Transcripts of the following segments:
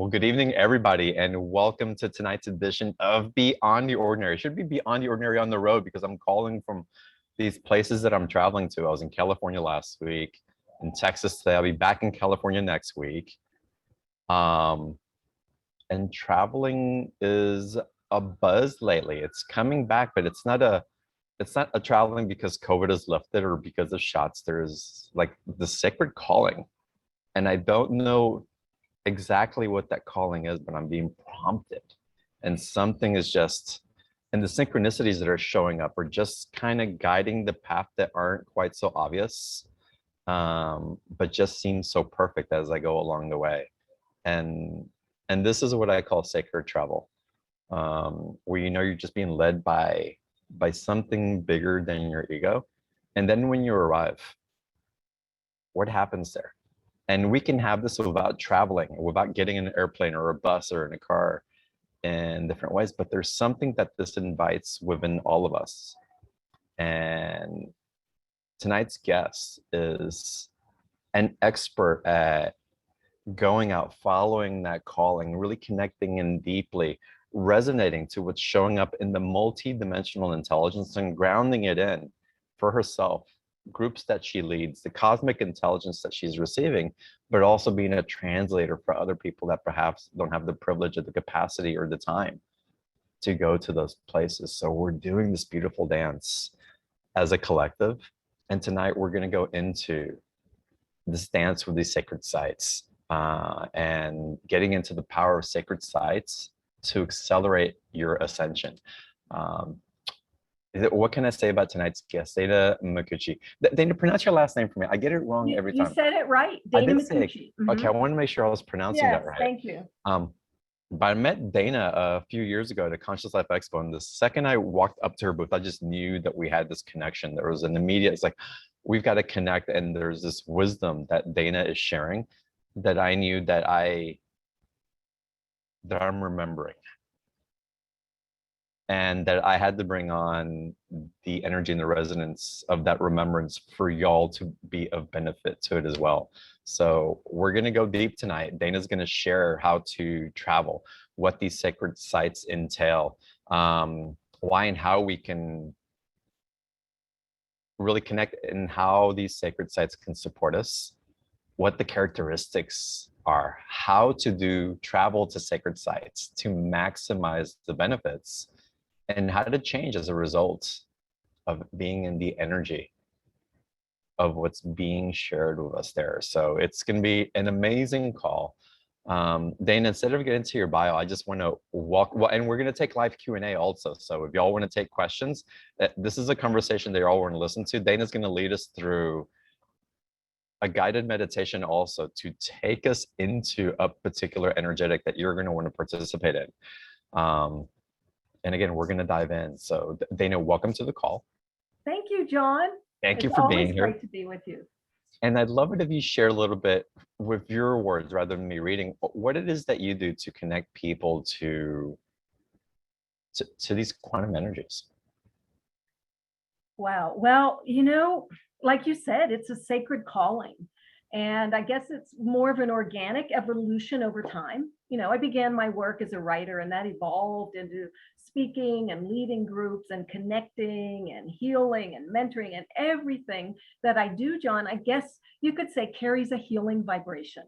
Well, good evening, everybody, and welcome to tonight's edition of Beyond the Ordinary. It should be Beyond the Ordinary on the road because I'm calling from these places that I'm traveling to. I was in California last week, in Texas today. I'll be back in California next week. And traveling is a buzz lately. It's coming back, but it's not a traveling because COVID is lifted or because of shots. There's like the sacred calling, and I don't know exactly what that calling is, but I'm being prompted, and something is just, and the synchronicities that are showing up are just kind of guiding the path that aren't quite so obvious, but just seem so perfect as I go along the way. And this is what I call sacred travel, where you're just being led by something bigger than your ego. And then when you arrive, what happens there? And we can have this without traveling, without getting in an airplane or a bus or in a car in different ways. But there's something that this invites within all of us. And tonight's guest is an expert at going out, following that calling, really connecting in deeply, resonating to what's showing up in the multi-dimensional intelligence and grounding it in for herself, groups that she leads, the cosmic intelligence that she's receiving, but also being a translator for other people that perhaps don't have the privilege or the capacity or the time to go to those places. So we're doing this beautiful dance as a collective. And tonight we're going to go into this dance with these sacred sites, and getting into the power of sacred sites to accelerate your ascension. What can I say about tonight's guest, Dana Micucci? Dana, pronounce your last name for me. I get it wrong every time. You said it right, Dana Micucci. Okay, I want to make sure I was pronouncing that right. Thank you. But I met Dana a few years ago at a Conscious Life Expo, and the second I walked up to her booth, I just knew that we had this connection. There was an immediate, it's like, we've got to connect, and there's this wisdom that Dana is sharing that I knew that I'm remembering. And that I had to bring on the energy and the resonance of that remembrance for y'all to be of benefit to it as well. So we're going to go deep tonight. Dana's going to share how to travel, what these sacred sites entail, why and how we can really connect, and how these sacred sites can support us, what the characteristics are, how to do travel to sacred sites to maximize the benefits, and how to change as a result of being in the energy of what's being shared with us there. So it's going to be an amazing call. Dana, instead of getting into your bio, I just want to and we're going to take live Q&A also. So if y'all want to take questions, this is a conversation that y'all want to listen to. Dana's going to lead us through a guided meditation also to take us into a particular energetic that you're going to want to participate in. And again, we're going to dive in. So Dana, welcome to the call. Thank you, John. Thank you for being here. It's great to be with you. And I'd love it if you share a little bit with your words rather than me reading, what it is that you do to connect people to these quantum energies. Wow. Well, like you said, it's a sacred calling. And I guess it's more of an organic evolution over time. I began my work as a writer, and that evolved into speaking and leading groups and connecting and healing and mentoring, and everything that I do, John, I guess you could say carries a healing vibration.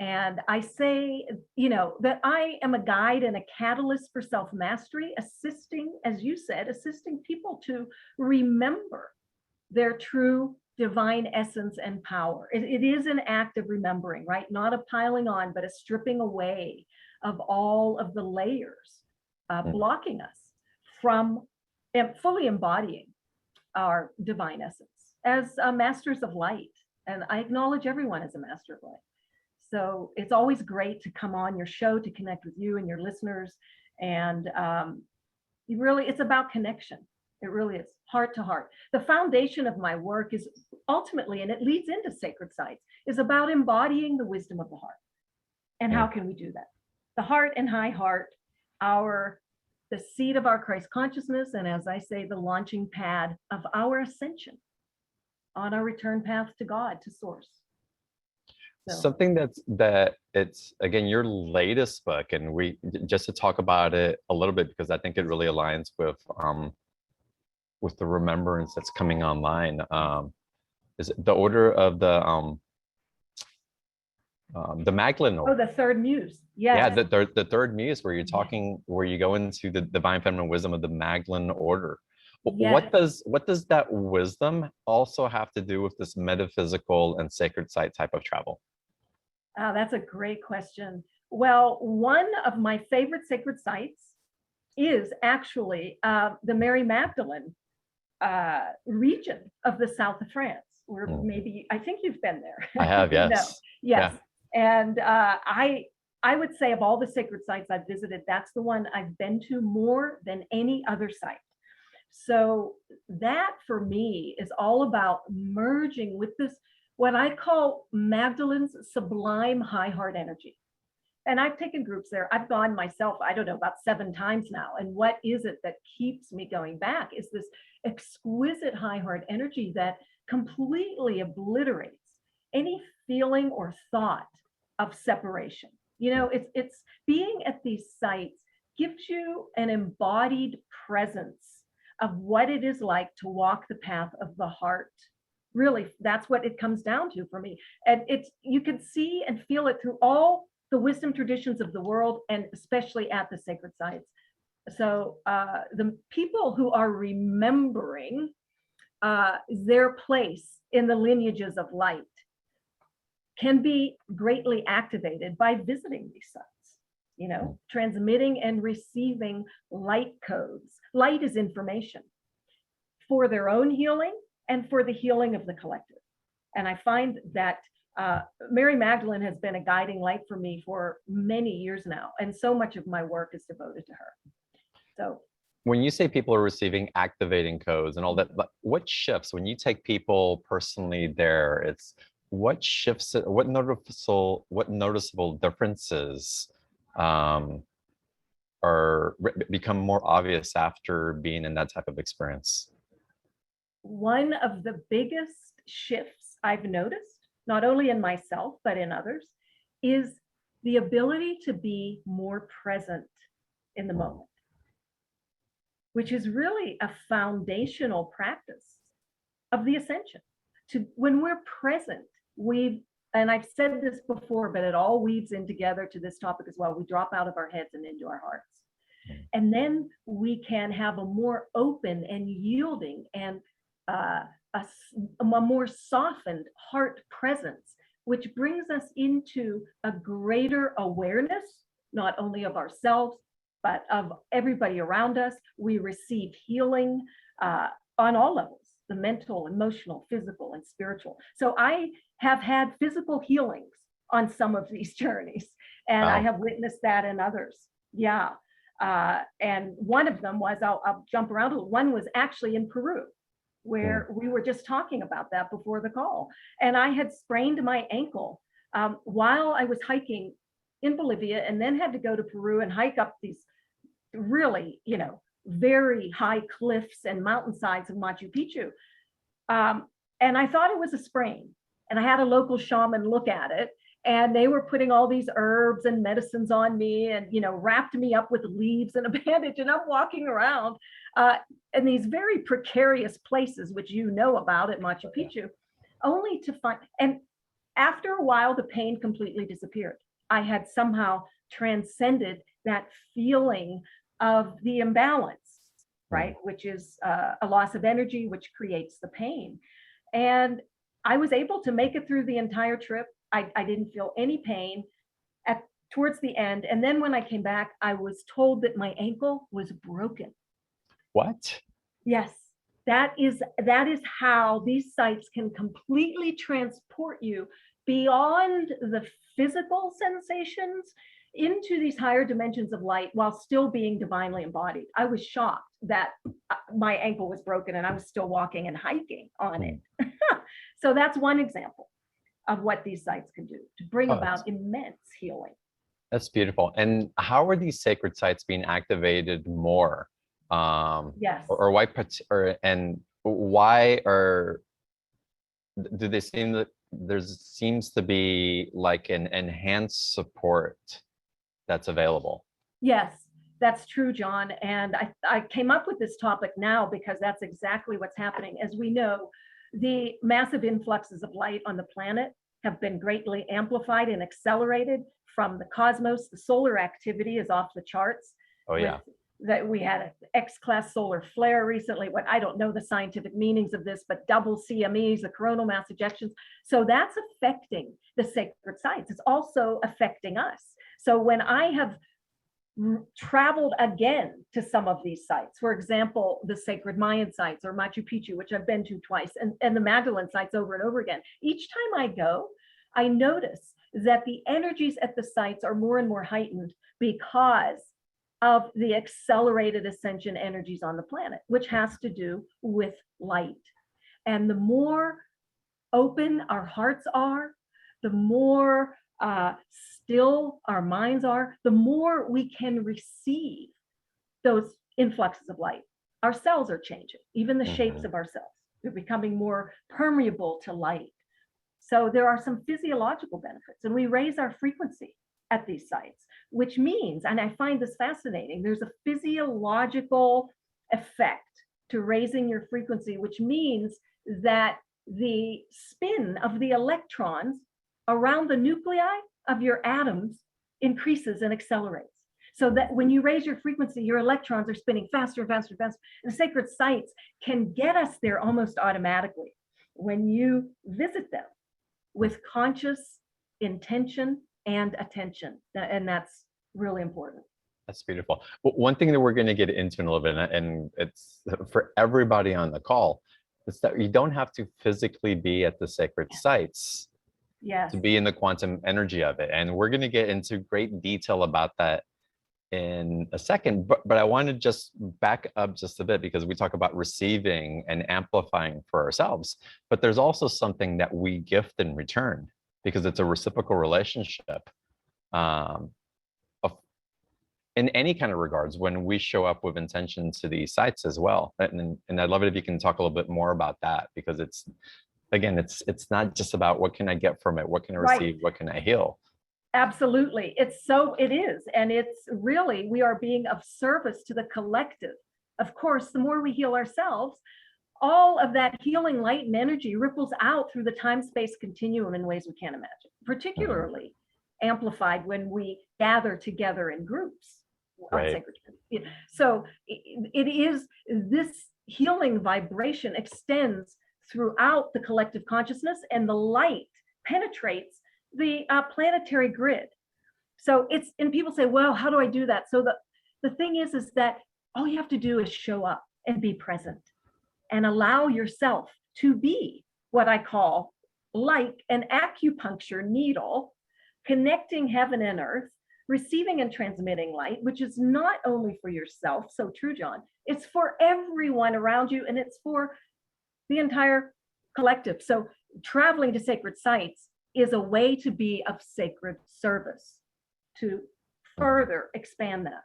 And I say, that I am a guide and a catalyst for self-mastery, assisting, as you said, assisting people to remember their true divine essence and power. It is an act of remembering, right? Not a piling on, but a stripping away of all of the layers blocking us from fully embodying our divine essence as masters of light. And I acknowledge everyone as a master of light. So it's always great to come on your show to connect with you and your listeners. And it's about connection. It really is, heart to heart. The foundation of my work is ultimately, and it leads into sacred sites, is about embodying the wisdom of the heart. And how can we do that? The heart and high heart, the seat of our Christ consciousness, and as I say, the launching pad of our ascension on our return path to God, to source. So, Something that it's again your latest book, and we just to talk about it a little bit because I think it really aligns with the remembrance that's coming online. Is it the order of the Magdalene oh, order? the third muse. Yeah, Yes. the third muse, where you're talking, where you go into the divine feminine wisdom of the Magdalene order. Yes. What does that wisdom also have to do with this metaphysical and sacred site type of travel? That's a great question. Well, one of my favorite sacred sites is actually the Mary Magdalene region of the south of France, or maybe I think you've been there. I have, yes. No, yes. Yeah. And I would say of all the sacred sites I've visited, that's the one I've been to more than any other site. So that for me is all about merging with this, what I call Magdalene's sublime high heart energy. And I've taken groups there. I've gone myself, I don't know, about 7 times now. And what is it that keeps me going back is this exquisite high heart energy that completely obliterates any feeling or thought of separation. You know, it's being at these sites gives you an embodied presence of what it is like to walk the path of the heart. Really, that's what it comes down to for me. And it's, you can see and feel it through all the wisdom traditions of the world, and especially at the sacred sites. So the people who are remembering their place in the lineages of light can be greatly activated by visiting these sites, you know, transmitting and receiving light codes. Light is information for their own healing and for the healing of the collective. And I find that Mary Magdalene has been a guiding light for me for many years now. And so much of my work is devoted to her. So when you say people are receiving activating codes and all that, what shifts when you take people personally there? It's what shifts, what noticeable differences become more obvious after being in that type of experience? One of the biggest shifts I've noticed, not only in myself, but in others, is the ability to be more present in the moment, which is really a foundational practice of the ascension. When we're present, and I've said this before, but it all weaves in together to this topic as well. We drop out of our heads and into our hearts. And then we can have a more open and yielding and a more softened heart presence, which brings us into a greater awareness, not only of ourselves, but of everybody around us. We receive healing on all levels, the mental, emotional, physical, and spiritual. So I have had physical healings on some of these journeys, and I have witnessed that in others. Yeah. And one of them was, I'll jump around. One was actually in Peru, where we were just talking about that before the call. And I had sprained my ankle while I was hiking in Bolivia, and then had to go to Peru and hike up these really, you know, very high cliffs and mountainsides of Machu Picchu. And I thought it was a sprain. And I had a local shaman look at it, and they were putting all these herbs and medicines on me, and, you know, wrapped me up with leaves and a bandage. And I'm walking around in these very precarious places, which you know about at Machu Picchu, only to find, and after a while, the pain completely disappeared. I had somehow transcended that feeling of the imbalance, right? Which is a loss of energy, which creates the pain. And I was able to make it through the entire trip. I didn't feel any pain towards the end. And then when I came back, I was told that my ankle was broken. What? Yes, that is how these sites can completely transport you beyond the physical sensations into these higher dimensions of light while still being divinely embodied. I was shocked that my ankle was broken and I was still walking and hiking on it. So that's one example of what these sites can do to bring about immense healing. That's beautiful. And how are these sacred sites being activated more? Yes. Or why? And why do they seem there seems to be like an enhanced support that's available. Yes, that's true, John. And I came up with this topic now because that's exactly what's happening. As we know, the massive influxes of light on the planet have been greatly amplified and accelerated from the cosmos. The solar activity is off the charts. Oh, yeah. That we had an X-class solar flare recently. What I don't know the scientific meanings of this, but double CMEs, the coronal mass ejections. So that's affecting the sacred sites. It's also affecting us. So when I have traveled again to some of these sites, for example, the sacred Mayan sites or Machu Picchu, which I've been to twice, and the Magdalene sites over and over again, each time I go, I notice that the energies at the sites are more and more heightened because of the accelerated ascension energies on the planet, which has to do with light. And the more open our hearts are, the more still our minds are, the more we can receive those influxes of light. Our cells are changing, even the shapes of our cells. They're becoming more permeable to light. So there are some physiological benefits, and we raise our frequency at these sites, which means, and I find this fascinating, there's a physiological effect to raising your frequency, which means that the spin of the electrons around the nuclei of your atoms increases and accelerates. So that when you raise your frequency, your electrons are spinning faster and faster and faster. And the sacred sites can get us there almost automatically when you visit them with conscious intention and attention. And that's really important. That's beautiful. But one thing that we're going to get into in a little bit, and it's for everybody on the call, is that you don't have to physically be at the sacred sites to be in the quantum energy of it. And we're going to get into great detail about that in a second. But I want to just back up just a bit, because we talk about receiving and amplifying for ourselves, but there's also something that we gift in return, because it's a reciprocal relationship in any kind of regards when we show up with intention to these sites as well. And I'd love it if you can talk a little bit more about that, because it's, again, it's not just about what can I get from it, what can I receive, what can I heal. Absolutely. It is. And it's really, we are being of service to the collective. Of course, the more we heal ourselves, all of that healing light and energy ripples out through the time-space continuum in ways we can't imagine, particularly amplified when we gather together in groups. Right. So it is, this healing vibration extends throughout the collective consciousness, and the light penetrates the planetary grid. So it's, and people say, well, how do I do that? So the thing is that all you have to do is show up and be present and allow yourself to be what I call like an acupuncture needle, connecting heaven and earth, receiving and transmitting light, which is not only for yourself, so true, John, it's for everyone around you, and it's for the entire collective. So traveling to sacred sites is a way to be of sacred service, to further expand that.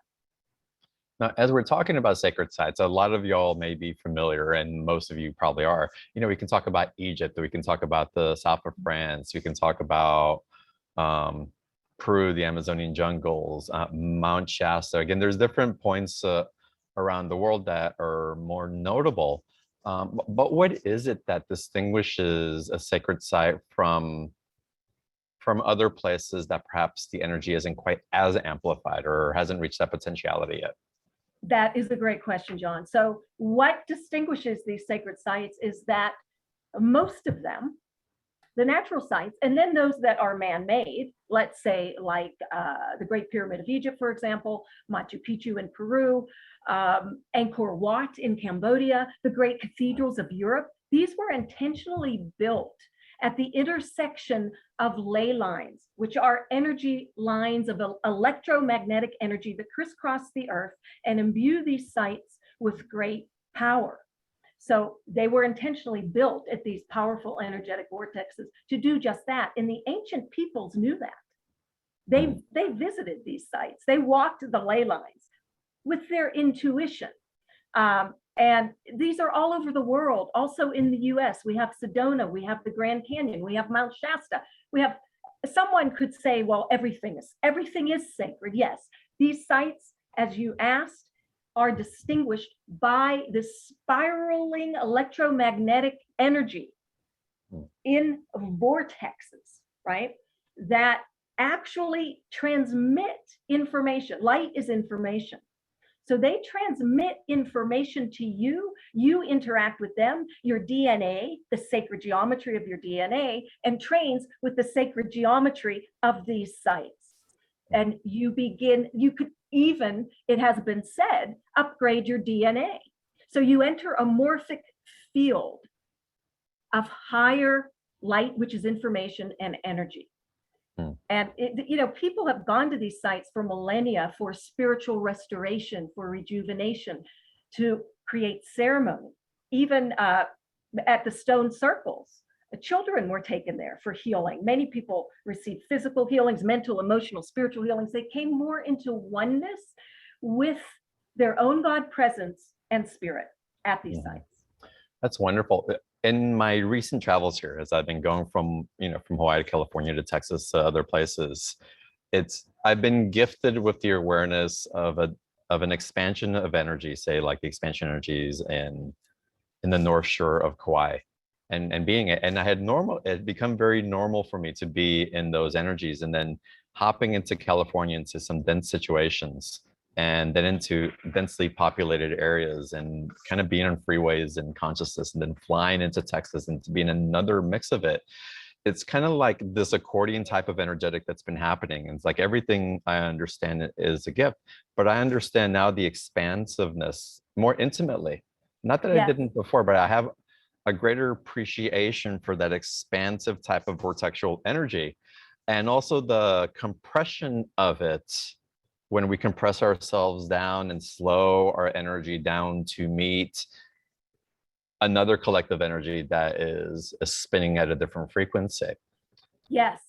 Now, as we're talking about sacred sites, a lot of y'all may be familiar, and most of you probably are. You know, we can talk about Egypt, we can talk about the south of France, we can talk about Peru, the Amazonian jungles, Mount Shasta. Again, there's different points around the world that are more notable. But what is it that distinguishes a sacred site from other places that perhaps the energy isn't quite as amplified or hasn't reached that potentiality yet? That is a great question, John. So what distinguishes these sacred sites is that most of them, the natural sites, and then those that are man-made, let's say like the Great Pyramid of Egypt, for example, Machu Picchu in Peru, Angkor Wat in Cambodia, the great cathedrals of Europe, these were intentionally built at the intersection of ley lines, which are energy lines of electromagnetic energy that crisscross the earth and imbue these sites with great power. So they were intentionally built at these powerful energetic vortexes to do just that. And the ancient peoples knew that. They visited these sites. They walked the ley lines with their intuition. And these are all over the world. Also in the US, we have Sedona, we have the Grand Canyon, we have Mount Shasta. We have, someone could say, well, everything is sacred. Yes, these sites, as you asked, are distinguished by this spiraling electromagnetic energy in vortexes, right? That actually transmit information. Light is information. So they transmit information to you, you interact with them, your DNA, the sacred geometry of your DNA, and trains with the sacred geometry of these sites. And you could even, it has been said, upgrade your DNA. So you enter a morphic field of higher light, which is information and energy. And people have gone to these sites for millennia for spiritual restoration, for rejuvenation, to create ceremony. Even at the stone circles, children were taken there for healing. Many people received physical healings, mental, emotional, spiritual healings. They came more into oneness with their own God presence and spirit at these sites. That's wonderful. In my recent travels here, as I've been going from Hawaii to California to Texas to other places, I've been gifted with the awareness of an expansion of energy, say like the expansion energies in the North Shore of Kauai, and it had become very normal for me to be in those energies, and then hopping into California into some dense situations, and then into densely populated areas, and kind of being on freeways and consciousness, and then flying into Texas and to be in another mix of it. It's kind of like this accordion type of energetic that's been happening. And it's like everything I understand is a gift, but I understand now the expansiveness more intimately. Not that I didn't before, but I have a greater appreciation for that expansive type of vortexual energy, and also the compression of it. When we compress ourselves down and slow our energy down to meet another collective energy that is spinning at a different frequency. Yes.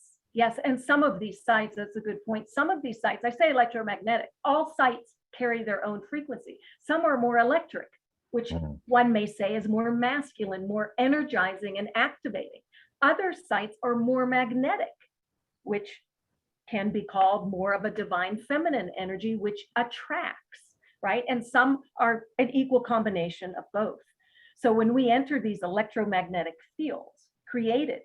And some of these sites, that's a good point. Some of these sites, I say electromagnetic, all sites carry their own frequency. Some are more electric, which one may say is more masculine, more energizing and activating. Other sites are more magnetic, which can be called more of a divine feminine energy, which attracts, right? And some are an equal combination of both. So when we enter these electromagnetic fields created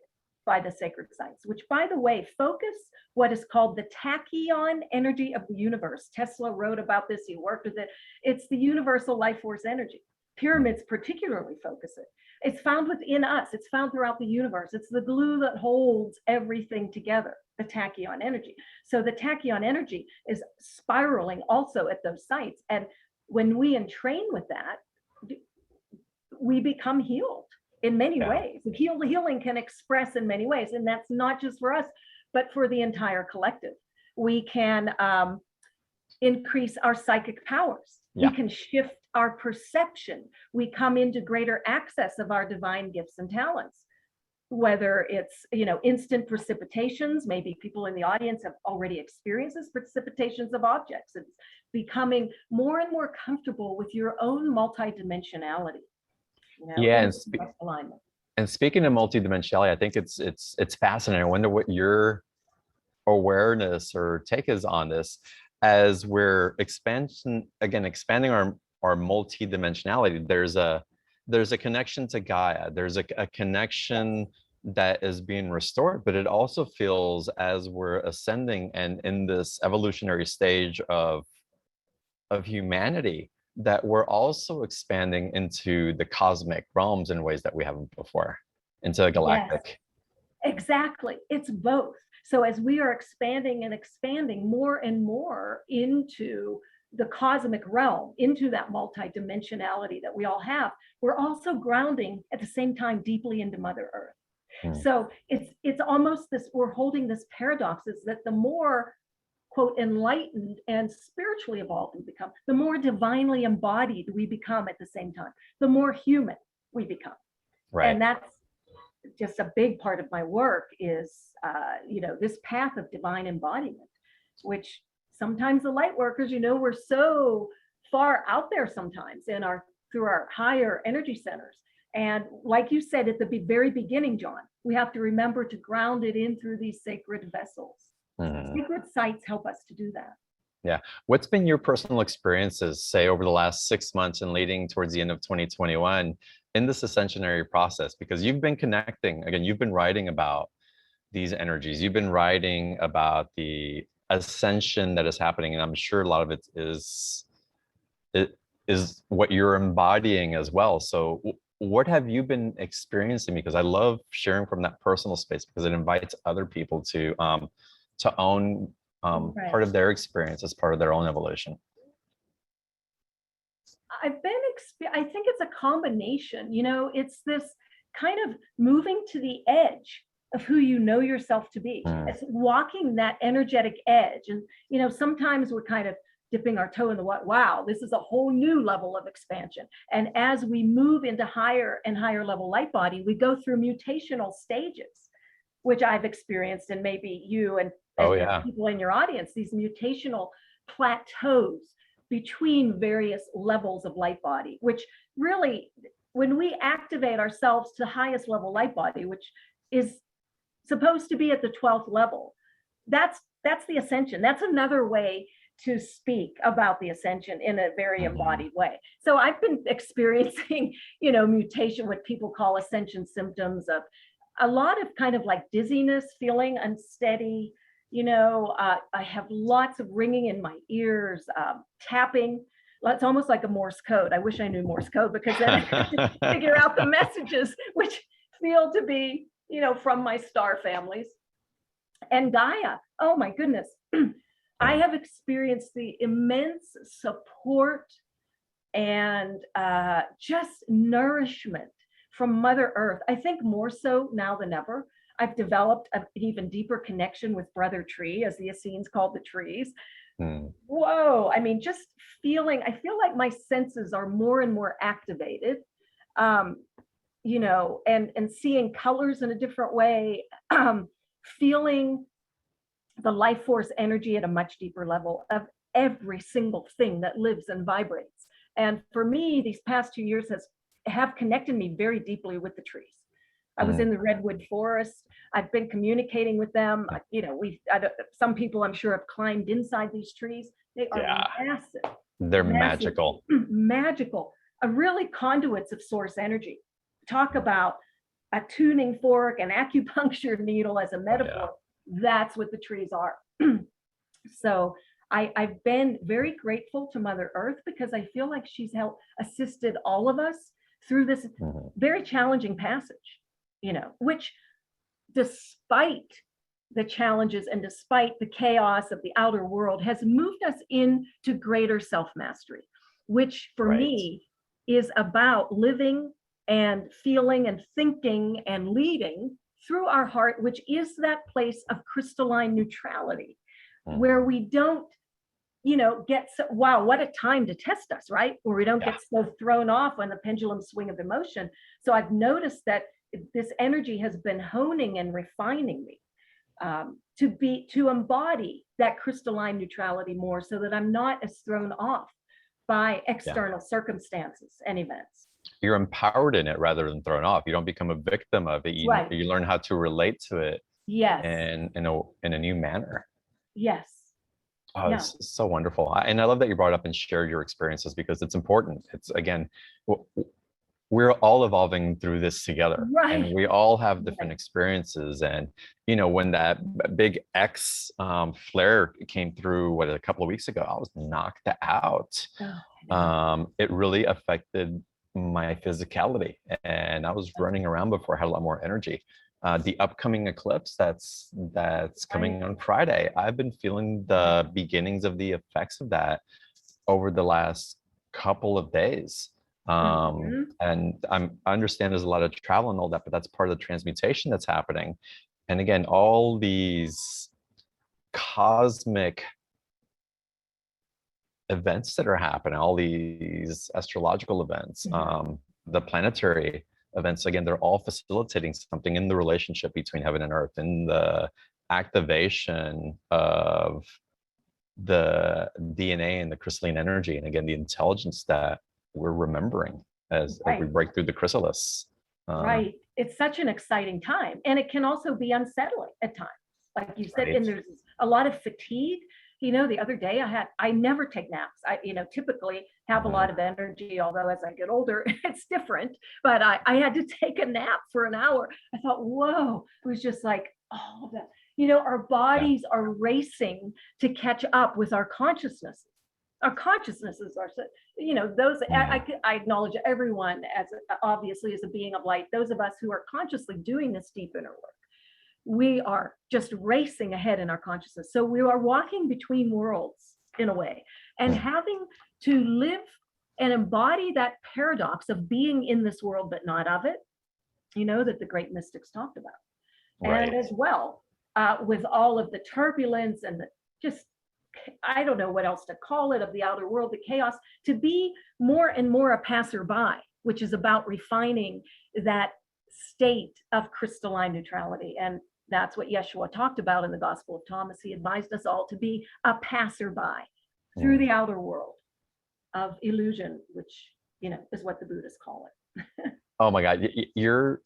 by the sacred sites, which, by the way, focus what is called the tachyon energy of the universe. Tesla wrote about this, he worked with it. It's the universal life force energy. Pyramids particularly focus it. It's found within us. It's found throughout the universe. It's the glue that holds everything together, the tachyon energy. So the tachyon energy is spiraling also at those sites. And when we entrain with that, we become healed in many ways. Healing can express in many ways. And that's not just for us, but for the entire collective. We can increase our psychic powers. We can shift our perception. We come into greater access of our divine gifts and talents, whether it's, instant precipitations. Maybe people in the audience have already experienced this, precipitations of objects. It's becoming more and more comfortable with your own multidimensionality. And speaking of multidimensionality, I think it's fascinating. I wonder what your awareness or take is on this, as we're expanding our multidimensionality. There's a connection to Gaia. There's a connection that is being restored, but it also feels, as we're ascending and in this evolutionary stage of humanity, that we're also expanding into the cosmic realms in ways that we haven't before, into a galactic. Yes, exactly. It's both. So as we are expanding and expanding more and more into the cosmic realm, into that multidimensionality that we all have, we're also grounding at the same time deeply into Mother Earth. So it's almost this, we're holding this paradox, is that the more, quote, enlightened and spiritually evolved we become, the more divinely embodied we become at the same time, the more human we become. Right. And that's just a big part of my work is, this path of divine embodiment, which sometimes the light workers, we're so far out there sometimes in our through our higher energy centers. And like you said at the very beginning, John, we have to remember to ground it in through these sacred vessels. Sacred sites help us to do that. Yeah. What's been your personal experiences, say, over the last 6 months and leading towards the end of 2021 in this ascensionary process? Because you've been connecting, again, you've been writing about these energies. You've been writing about the ascension that is happening, and I'm sure a lot of it is what you're embodying as well. So what have you been experiencing? Because I love sharing from that personal space, because it invites other people to own part of their experience as part of their own evolution. I think it's a combination, you know, it's this kind of moving to the edge of who you know yourself to be. It's walking that energetic edge. And, you know, sometimes we're kind of dipping our toe in the water. Wow, this is a whole new level of expansion. And as we move into higher and higher level light body, we go through mutational stages, which I've experienced, and maybe you and people in your audience, these mutational plateaus between various levels of light body, which really, when we activate ourselves to highest level light body, which is supposed to be at the 12th level, that's the ascension. That's another way to speak about the ascension in a very embodied way. So I've been experiencing, you know, mutation, what people call ascension symptoms, of a lot of kind of like dizziness, feeling unsteady. You know, I have lots of ringing in my ears, tapping. It's almost like a Morse code. I wish I knew Morse code, because then I could figure out the messages, which feel to be, you know, from my star families. And Gaia, oh my goodness. I have experienced the immense support and just nourishment from Mother Earth. I think more so now than ever. I've developed an even deeper connection with Brother Tree, as the Essenes called the trees. Whoa, I mean, just feeling, I feel like my senses are more and more activated, you know, and seeing colors in a different way, feeling the life force energy at a much deeper level of every single thing that lives and vibrates. And for me, these past 2 years have connected me very deeply with the trees. I was in the redwood forest. I've been communicating with them. You know, some people I'm sure have climbed inside these trees. They are massive. They're massive, magical. Magical. Really conduits of source energy. Talk about a tuning fork, an acupuncture needle as a metaphor. That's what the trees are. So I've been very grateful to Mother Earth, because I feel like she's assisted all of us through this very challenging passage, you know, which, despite the challenges and despite the chaos of the outer world, has moved us into greater self-mastery, which for me is about living and feeling and thinking and leading through our heart, which is that place of crystalline neutrality, where we don't, you know, get so, wow, what a time to test us, right? Where we don't get so thrown off on the pendulum swing of emotion. So I've noticed that this energy has been honing and refining me to embody that crystalline neutrality more, so that I'm not as thrown off by external circumstances and events. You're empowered in it rather than thrown off. You don't become a victim of it. You learn how to relate to it. In a new manner. Oh, it's so wonderful. And I love that you brought up and shared your experiences, because it's important. It's, again, we're all evolving through this together, and we all have different experiences. And, you know, when that big X flare came through, a couple of weeks ago, I was knocked out. It really affected my physicality, and I was running around before. I had a lot more energy. The upcoming eclipse that's coming on Friday, I've been feeling the beginnings of the effects of that over the last couple of days. And I understand there's a lot of travel and all that, but that's part of the transmutation that's happening. And again, all these cosmic events that are happening, all these astrological events, the planetary events, again, they're all facilitating something in the relationship between heaven and earth, in the activation of the DNA and the crystalline energy, and again, the intelligence that we're remembering as we Right. break through the chrysalis. Right. It's such an exciting time. And it can also be unsettling at times. Like you said, Right. and there's a lot of fatigue. The other day I never take naps. I, typically have a lot of energy, although as I get older, it's different. But I had to take a nap for an hour. I thought, whoa, it was just like, oh, that, our bodies are racing to catch up with our consciousness. Our consciousnesses are, those, I acknowledge everyone as obviously as a being of light. Those of us who are consciously doing this deep inner work, we are just racing ahead in our consciousness. So we are walking between worlds in a way, and having to live and embody that paradox of being in this world but not of it, that the great mystics talked about. Right. And as well, with all of the turbulence and the just, I don't know what else to call it, of the outer world, the chaos, to be more and more a passerby, which is about refining that state of crystalline neutrality. And that's what Yeshua talked about in the Gospel of Thomas. He advised us all to be a passerby through the outer world of illusion, which, is what the Buddhists call it. Oh my God, you're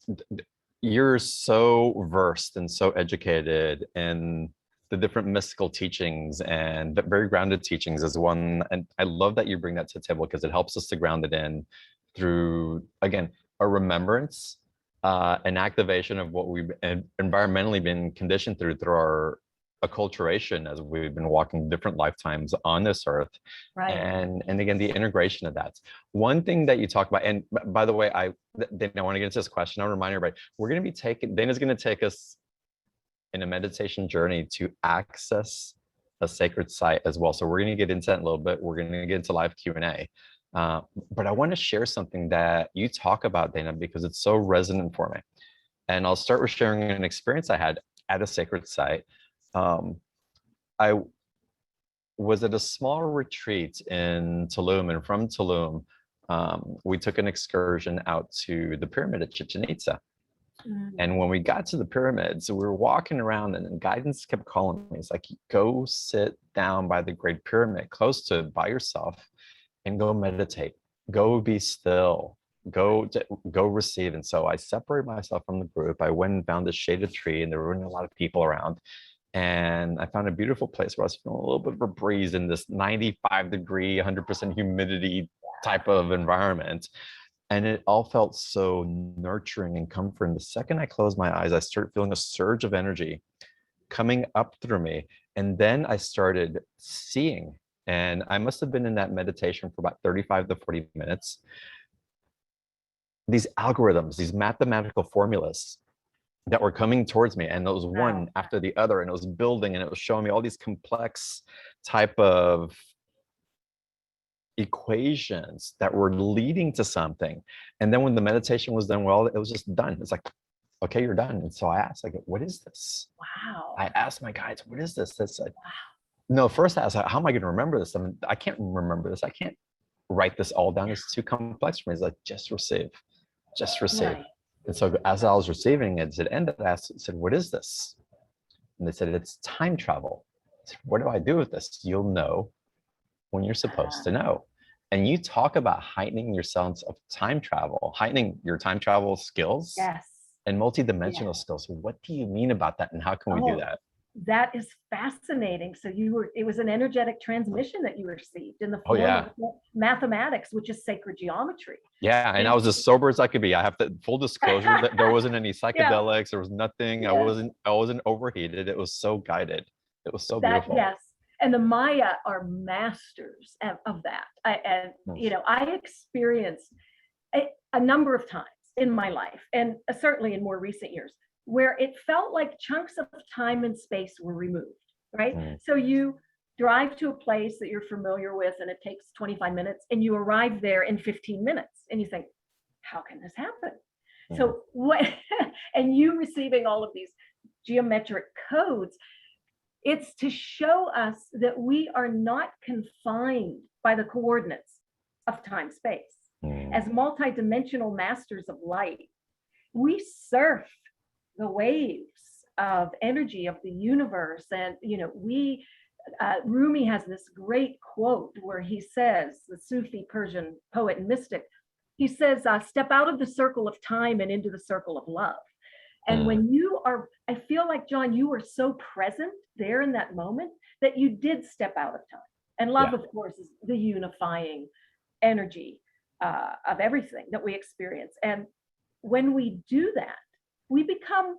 so versed and so educated in the different mystical teachings, and the very grounded teachings as one. And I love that you bring that to the table, because it helps us to ground it in through, again, a remembrance, an activation of what we've environmentally been conditioned through our acculturation as we've been walking different lifetimes on this earth. Right. And again, the integration of that. One thing that you talk about, and by the way, Dana, I want to get into this question. I'll remind everybody, Dana's going to take us in a meditation journey to access a sacred site as well. So we're going to get into that in a little bit. We're going to get into live Q&A. But I want to share something that you talk about, Dana, because it's so resonant for me. And I'll start with sharing an experience I had at a sacred site. I was at a small retreat in Tulum, and from Tulum, we took an excursion out to the pyramid at Chichen Itza. And when we got to the pyramids, we were walking around, and then guidance kept calling me. It's like, go sit down by the Great Pyramid, close to it by yourself, and go meditate, go be still, go receive. And so I separated myself from the group. I went and found a shaded tree, and there weren't a lot of people around. And I found a beautiful place where I was feeling a little bit of a breeze in this 95-degree, 100% humidity type of environment. And it all felt so nurturing and comforting. The second I closed my eyes, I started feeling a surge of energy coming up through me. And then I started seeing, and I must have been in that meditation for about 35 to 40 minutes. These algorithms, these mathematical formulas that were coming towards me, and it was one after the other, and it was building, and it was showing me all these complex type of equations that were leading to something. And then when the meditation was done, well, it was just done. It's like, okay, you're done. And so I asked, like, what is this? Wow. I asked my guides, what is this? That's like, no, first I asked, how am I going to remember this? I mean, I can't remember this. I can't write this all down. It's too complex for me. It's like, just receive, just receive. Right. And so as I was receiving it, at the end, I said, what is this? And they said, it's time travel. I said, what do I do with this? You'll know when you're supposed to know. And you talk about heightening your sense of time travel, heightening your time travel skills. Yes. And multidimensional skills. What do you mean about that, and how can we do that? That is fascinating. So it was an energetic transmission that you received in the form of mathematics, which is sacred geometry. Yeah, and I was as sober as I could be. I have to full disclosure that there wasn't any psychedelics, there was nothing. Yeah. I wasn't overheated. It was so guided. It was so beautiful. Yes. And the Maya are masters of that. I experienced a number of times in my life, and certainly in more recent years, where it felt like chunks of time and space were removed, right? So you drive to a place that you're familiar with, and it takes 25 minutes, and you arrive there in 15 minutes, and you think, how can this happen? So what, and you receiving all of these geometric codes, it's to show us that we are not confined by the coordinates of time space. As multidimensional masters of light, we surf the waves of energy of the universe, and we Rumi has this great quote where he says, the Sufi Persian poet and mystic, he says, step out of the circle of time and into the circle of love. And when you are, I feel like, John, you were so present there in that moment that you did step out of time. And love, of course, is the unifying energy of everything that we experience. And when we do that, we become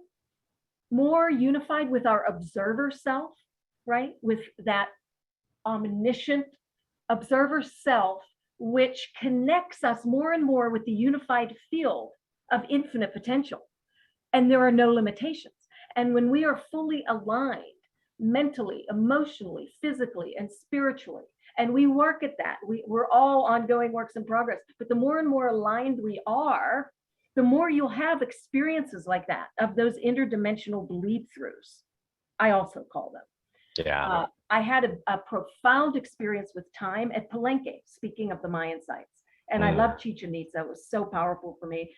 more unified with our observer self, right? With that omniscient observer self, which connects us more and more with the unified field of infinite potential. And there are no limitations. And when we are fully aligned mentally, emotionally, physically, and spiritually, and we work at that, we're all ongoing works in progress, but the more and more aligned we are, the more you'll have experiences like that, of those interdimensional bleed-throughs, I also call them. Yeah. I had a profound experience with time at Palenque, speaking of the Mayan sites. And I love Chichen Itza. It was so powerful for me,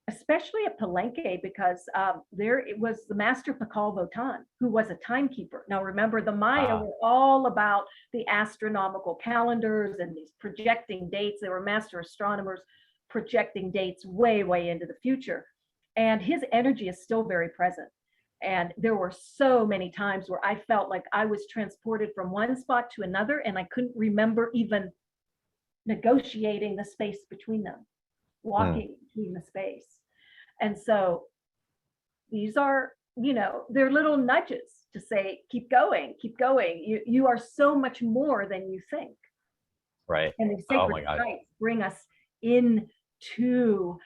especially at Palenque, because there it was the master Pakal Votan, who was a timekeeper. Now, remember, the Maya were all about the astronomical calendars and these projecting dates. They were master astronomers projecting dates way, way into the future. And his energy is still very present. And there were so many times where I felt like I was transported from one spot to another, and I couldn't remember even negotiating the space between them, walking between the space. And so these are, they're little nudges to say, keep going, keep going. You are so much more than you think. Right. And these sacred sites bring us into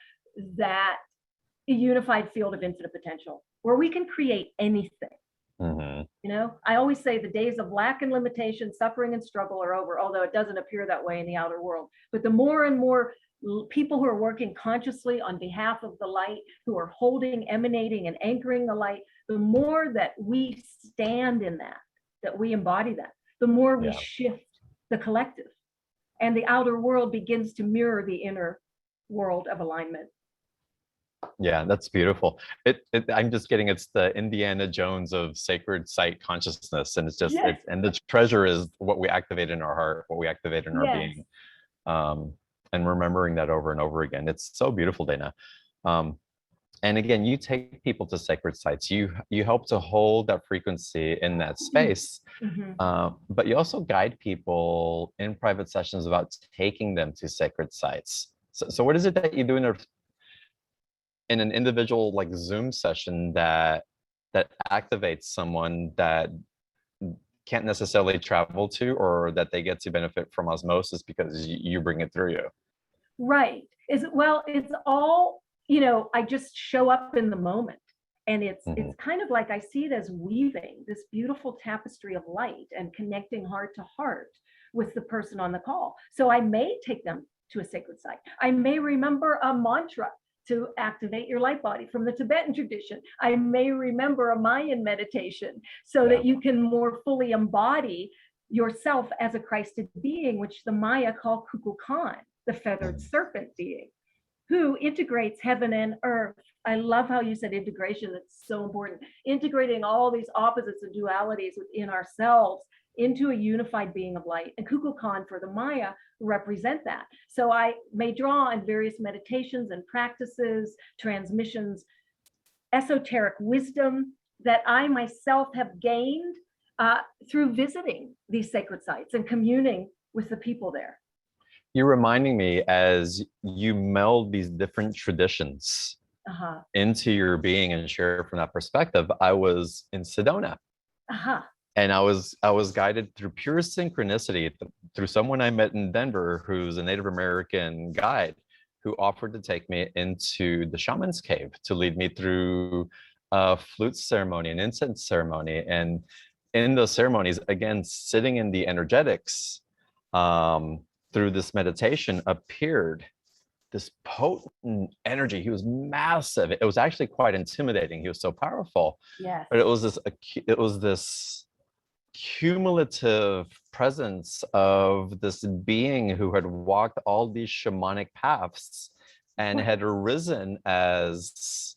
that unified field of infinite potential, where we can create anything. I always say the days of lack and limitation, suffering and struggle are over, although it doesn't appear that way in the outer world. But the more and more people who are working consciously on behalf of the light, who are holding, emanating, and anchoring the light, the more that we stand in that we embody that, the more we shift the collective. And the outer world begins to mirror the inner world of alignment. Yeah, that's beautiful. I'm just getting, it's the Indiana Jones of sacred site consciousness, and it's just, and the treasure is what we activate in our heart, what we activate in our being, and remembering that over and over again. It's so beautiful, Dana. And again, you take people to sacred sites. You help to hold that frequency in that space, but you also guide people in private sessions about taking them to sacred sites. So what is it that you do in an individual like Zoom session that activates someone that can't necessarily travel to, or that they get to benefit from osmosis because you bring it through you? Right. It's all, I just show up in the moment. And it's kind of like, I see it as weaving this beautiful tapestry of light and connecting heart to heart with the person on the call. So I may take them to a sacred site. I may remember a mantra to activate your light body from the Tibetan tradition. I may remember a Mayan meditation so that you can more fully embody yourself as a Christed being, which the Maya call Kukulkan, the feathered serpent being, who integrates heaven and earth. I love how you said integration. That's so important. Integrating all these opposites and dualities within ourselves into a unified being of light. And Kukulkan for the Maya represent that. So I may draw on various meditations and practices, transmissions, esoteric wisdom that I myself have gained through visiting these sacred sites and communing with the people there. You're reminding me, as you meld these different traditions into your being and share from that perspective. I was in Sedona. And I was guided through pure synchronicity through someone I met in Denver, who's a Native American guide, who offered to take me into the shaman's cave to lead me through a flute ceremony, an incense ceremony. And in those ceremonies, again, sitting in the energetics through this meditation, appeared this potent energy. He was massive. It was actually quite intimidating. He was so powerful. Yes. But it was this cumulative presence of this being who had walked all these shamanic paths and had arisen as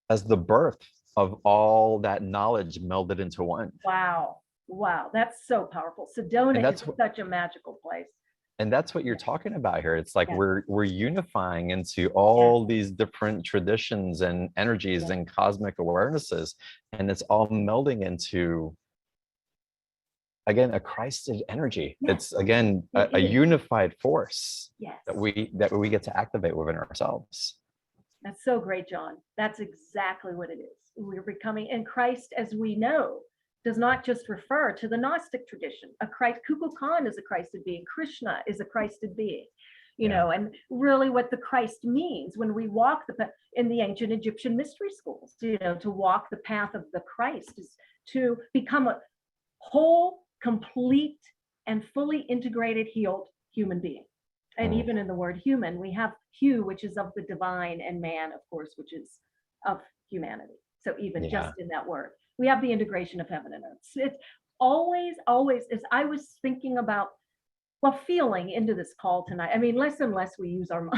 the birth of all that knowledge melded into one. Wow. Wow, that's so powerful. Sedona is such a magical place. And that's what you're talking about here. It's like Yeah. we're unifying into Yeah. all these different traditions and energies Yeah. and cosmic awarenesses, and it's all melding into, again, a Christed energy. Yes, It's again it a is. unified force Yes. that we get to activate within ourselves. That's so great, John. That's exactly what it is. We're becoming, and Christ, as we know, does not just refer to the Gnostic tradition. A Christ, Kukulkan is a Christed being. Krishna is a Christed being. You Yeah. know, and really what the Christ means when we walk in the ancient Egyptian mystery schools, you know, to walk the path of the Christ is to become a whole, complete, and fully integrated, healed human being. And even in the word human, we have hu, which is of the divine, and man, of course, which is of humanity. So even just in that word, we have the integration of heaven and earth. It's always, as I was thinking about, well, feeling into this call tonight, I mean, less and less we use our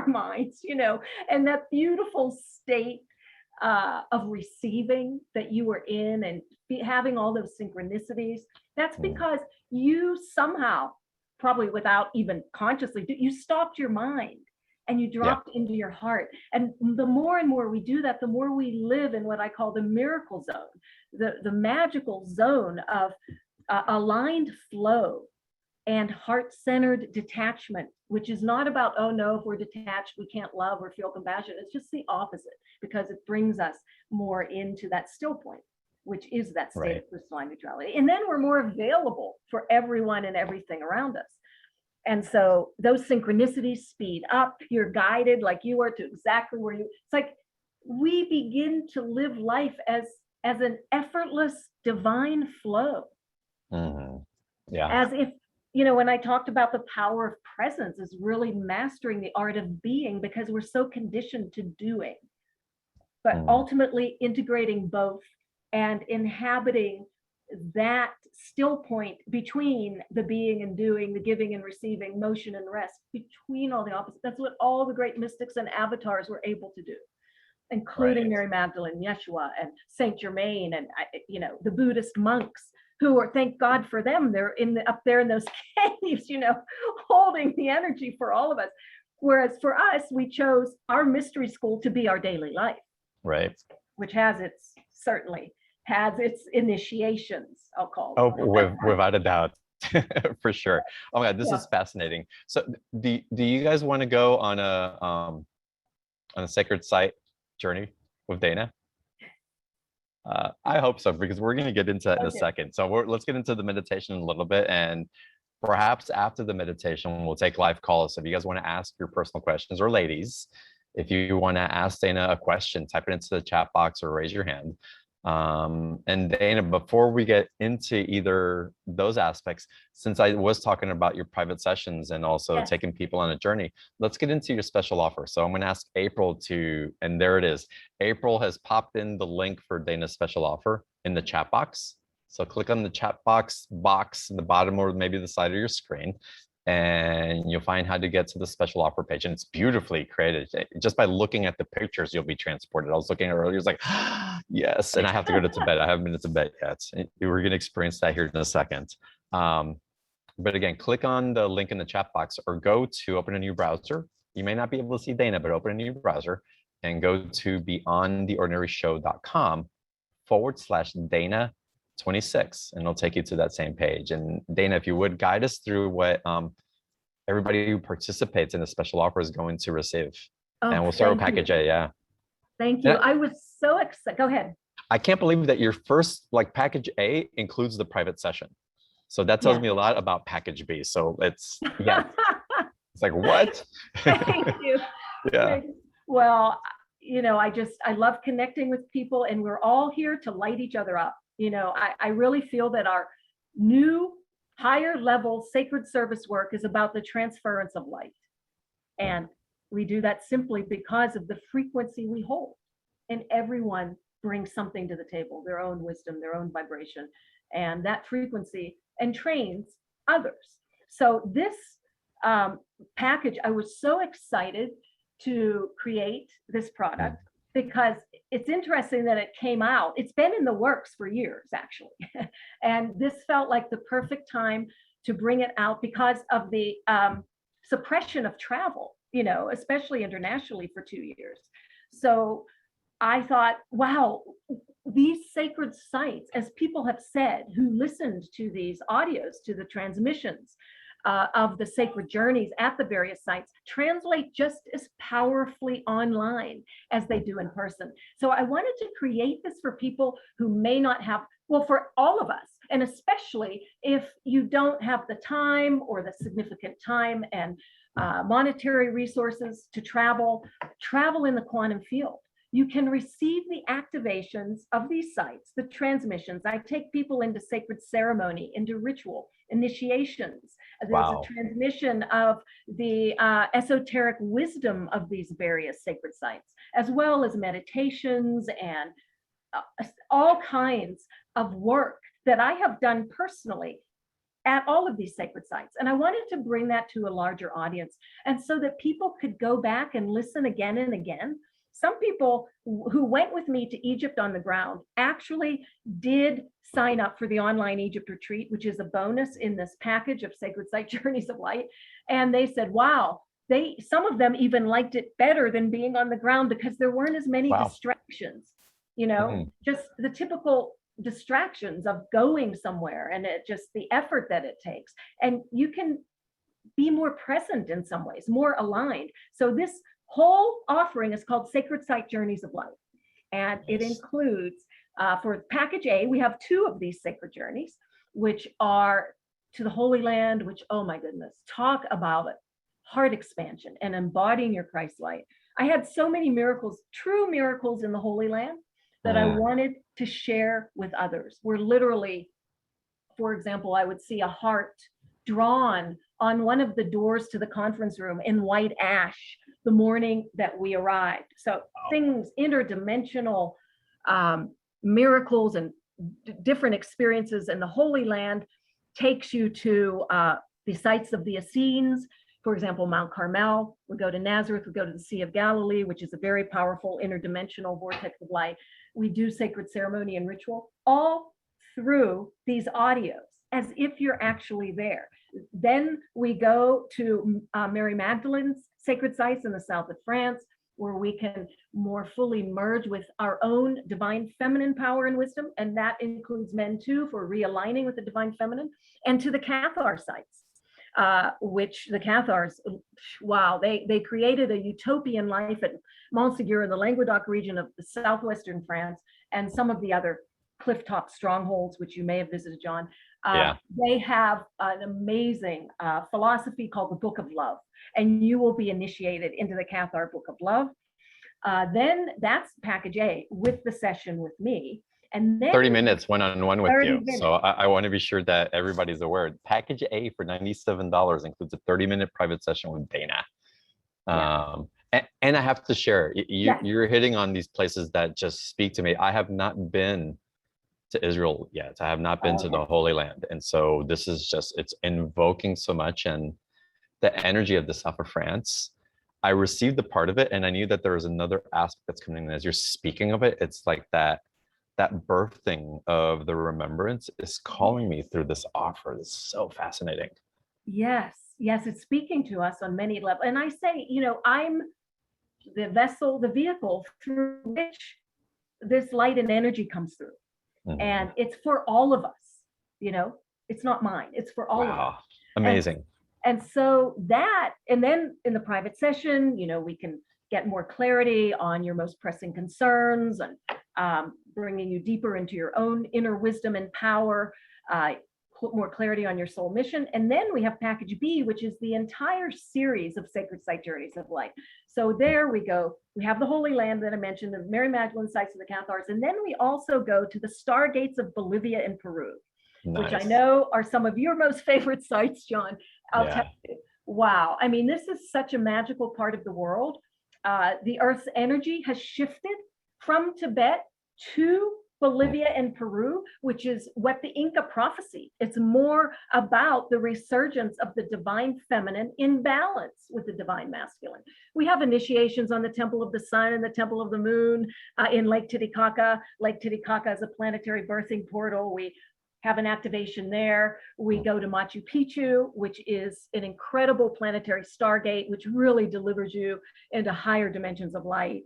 minds, you know, and that beautiful state of receiving that you were in, and having all those synchronicities. That's because you somehow, probably without even consciously, you stopped your mind and you dropped into your heart. And the more and more we do that, the more we live in what I call the miracle zone, the magical zone of aligned flow and heart-centered detachment, which is not about, oh no, if we're detached, we can't love or feel compassion. It's just the opposite, because it brings us more into that still point, which is that state of crystalline neutrality. And then we're more available for everyone and everything around us. And so those synchronicities speed up. You're guided like you are to exactly where it's like we begin to live life as an effortless divine flow. Yeah. As if, you know, when I talked about the power of presence is really mastering the art of being, because we're so conditioned to doing, but ultimately integrating both and inhabiting that still point between the being and doing, the giving and receiving, motion and rest, between all the opposites. That's what all the great mystics and avatars were able to do, including Mary Magdalene, Yeshua, and Saint Germain, and you know, the Buddhist monks, who are, thank God for them, they're up there in those caves, you know, holding the energy for all of us. Whereas for us, we chose our mystery school to be our daily life, which has certainly has its initiations, I'll call them. Without a doubt. For sure. Oh my God, this is fascinating. So do you guys want to go on a sacred site journey with Dana? I hope so, because we're going to get into that in a second. So let's get into the meditation a little bit, and perhaps after the meditation, we'll take live calls. So if you guys want to ask your personal questions, or ladies, if you want to ask Dana a question, type it into the chat box or raise your hand. And Dana, before we get into either those aspects, since I was talking about your private sessions and also taking people on a journey, let's get into your special offer. So I'm going to ask April and there it is. April has popped in the link for Dana's special offer in the chat box. So click on the chat box in the bottom or maybe the side of your screen, and you'll find how to get to the special offer page. And it's beautifully created. Just by looking at the pictures, you'll be transported. I was looking at it earlier, it's like, yes, and I have to go to bed. I haven't been to bed yet. We're going to experience that here in a second. But again, click on the link in the chat box, or go to open a new browser. You may not be able to see Dana, but open a new browser and go to beyondtheordinaryshow.com/Dana26, and it'll take you to that same page. And Dana, if you would guide us through what everybody who participates in the special offer is going to receive. And we'll start with package A. Thank you. I was so excited. Go ahead. I can't believe that your first, package A includes the private session. So that tells me a lot about package B. So it's like, what? Thank you. Well, you know, I love connecting with people, and we're all here to light each other up. You know, I really feel that our new higher level sacred service work is about the transference of light. And we do that simply because of the frequency we hold. And everyone brings something to the table, their own wisdom, their own vibration, and that frequency entrains others. So this package, I was so excited to create this product. because it's interesting that it came out. It's been in the works for years, actually. And this felt like the perfect time to bring it out because of the suppression of travel, especially internationally for 2 years. So I thought, wow, these sacred sites, as people have said who listened to these audios, to the transmissions of the sacred journeys at the various sites, translate just as powerfully online as they do in person. So I wanted to create this for people who may not have, well, for all of us, and especially if you don't have the time or the significant time and monetary resources to travel in the quantum field. You can receive the activations of these sites, the transmissions. I take people into sacred ceremony, into ritual, initiations. There's a transmission of the esoteric wisdom of these various sacred sites, as well as meditations and all kinds of work that I have done personally at all of these sacred sites. And I wanted to bring that to a larger audience, and so that people could go back and listen again and again. Some people who went with me to Egypt on the ground actually did sign up for the online Egypt retreat, which is a bonus in this package of Sacred Site Journeys of Light. And they said, wow, some of them even liked it better than being on the ground because there weren't as many distractions, just the typical distractions of going somewhere, and just the effort that it takes. And you can be more present in some ways, more aligned. So this whole offering is called Sacred Site Journeys of Light. And it includes, for package A, we have 2 of these sacred journeys, which are to the Holy Land, which, oh my goodness, talk about it, heart expansion and embodying your Christ light. I had so many miracles, true miracles in the Holy Land that I wanted to share with others. Where literally, for example, I would see a heart drawn on one of the doors to the conference room in white ash the morning that we arrived. So things, interdimensional miracles and different experiences. And the Holy Land takes you to the sites of the Essenes. For example, Mount Carmel. We go to Nazareth, we go to the Sea of Galilee, which is a very powerful interdimensional vortex of light. We do sacred ceremony and ritual all through these audios, as if you're actually there. Then we go to Mary Magdalene's sacred sites in the south of France, where we can more fully merge with our own divine feminine power and wisdom. And that includes men too, for realigning with the divine feminine, and to the Cathar sites. Which the Cathars, wow, they created a utopian life at Montségur in the Languedoc region of the southwestern France, and some of the other clifftop strongholds, which you may have visited, John. They have an amazing philosophy called the Book of Love, and you will be initiated into the Cathar Book of Love. Then that's package A with the session with me. And then 30 minutes one-on-one with you. Minutes. So I want to be sure that everybody's aware. Package A for $97 includes a 30-minute private session with Dana. And I have to share, you're hitting on these places that just speak to me. I have not been to Israel yet. I have not been to the Holy Land. And so this is just, it's invoking so much. And the energy of the south of France, I received the part of it, and I knew that there was another aspect that's coming in. As you're speaking of it, it's like that birthing of the remembrance is calling me through this offer. It's so fascinating. Yes, it's speaking to us on many levels. And I say, I'm the vessel, the vehicle through which this light and energy comes through. And it's for all of us, it's not mine, it's for all of us. Amazing. And so that, and then in the private session, we can get more clarity on your most pressing concerns, and bringing you deeper into your own inner wisdom and power, put more clarity on your soul mission. And then we have package B, which is the entire series of Sacred Site Journeys of Light. So there we go. We have the Holy Land that I mentioned, the Mary Magdalene sites of the Cathars. And then we also go to the Stargates of Bolivia and Peru, which I know are some of your most favorite sites, John. I'll tell you, wow. I mean, this is such a magical part of the world. The Earth's energy has shifted from Tibet to Bolivia and Peru, which is what the Inca prophesied. It's more about the resurgence of the divine feminine in balance with the divine masculine. We have initiations on the Temple of the Sun and the Temple of the Moon in Lake Titicaca. Lake Titicaca is a planetary birthing portal. We have an activation there. We go to Machu Picchu, which is an incredible planetary stargate, which really delivers you into higher dimensions of light.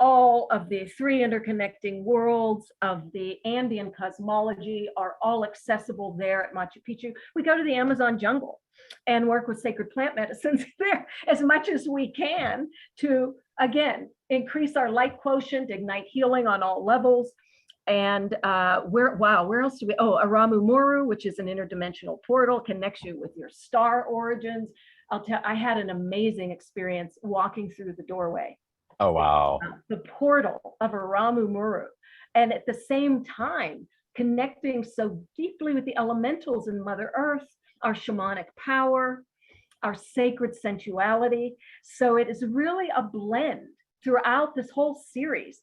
All of the 3 interconnecting worlds of the Andean cosmology are all accessible there at Machu Picchu. We go to the Amazon jungle and work with sacred plant medicines there as much as we can to, again, increase our light quotient, ignite healing on all levels. And where else do we? Oh, Aramu Muru, which is an interdimensional portal, connects you with your star origins. I had an amazing experience walking through the doorway. Oh, wow. The portal of Aramu Muru. And at the same time, connecting so deeply with the elementals in Mother Earth, our shamanic power, our sacred sensuality. So it is really a blend throughout this whole series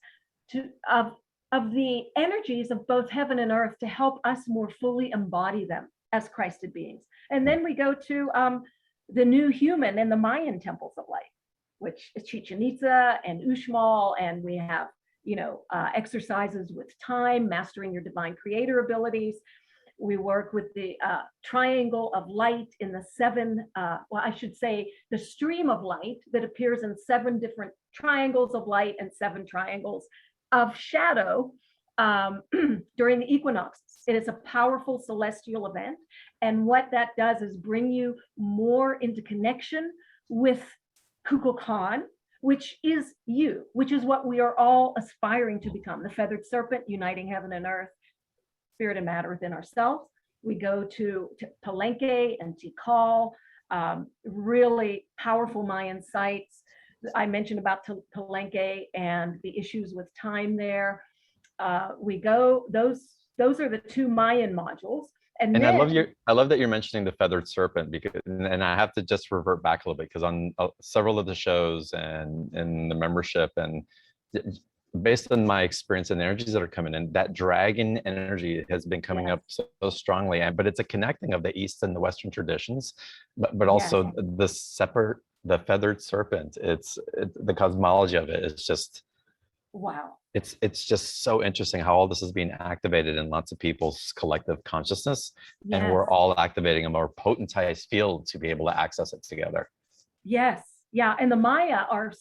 of the energies of both heaven and earth to help us more fully embody them as Christed beings. And then we go to the new human and the Mayan temples of light, which is Chichen Itza and Uxmal, and we have, exercises with time, mastering your divine creator abilities. We work with the triangle of light in the 7, the stream of light that appears in 7 different triangles of light and 7 triangles of shadow during the equinoxes. It is a powerful celestial event. And what that does is bring you more into connection with Kukulkan, which is you, which is what we are all aspiring to become, the feathered serpent uniting heaven and earth, spirit and matter within ourselves. We go to Palenque and Tikal, really powerful Mayan sites. I mentioned about Palenque and the issues with time there. We go, those are the 2 Mayan modules. And then, I love that you're mentioning the feathered serpent, because, and I have to just revert back a little bit, because on several of the shows and in the membership, and based on my experience and the energies that are coming in, that dragon energy has been coming up so strongly. But it's a connecting of the East and the Western traditions, but also the feathered serpent. The cosmology of it is just, wow. It's just so interesting how all this is being activated in lots of people's collective consciousness. Yes. And we're all activating a more potentized field to be able to access it together. Yes. Yeah. And the Maya are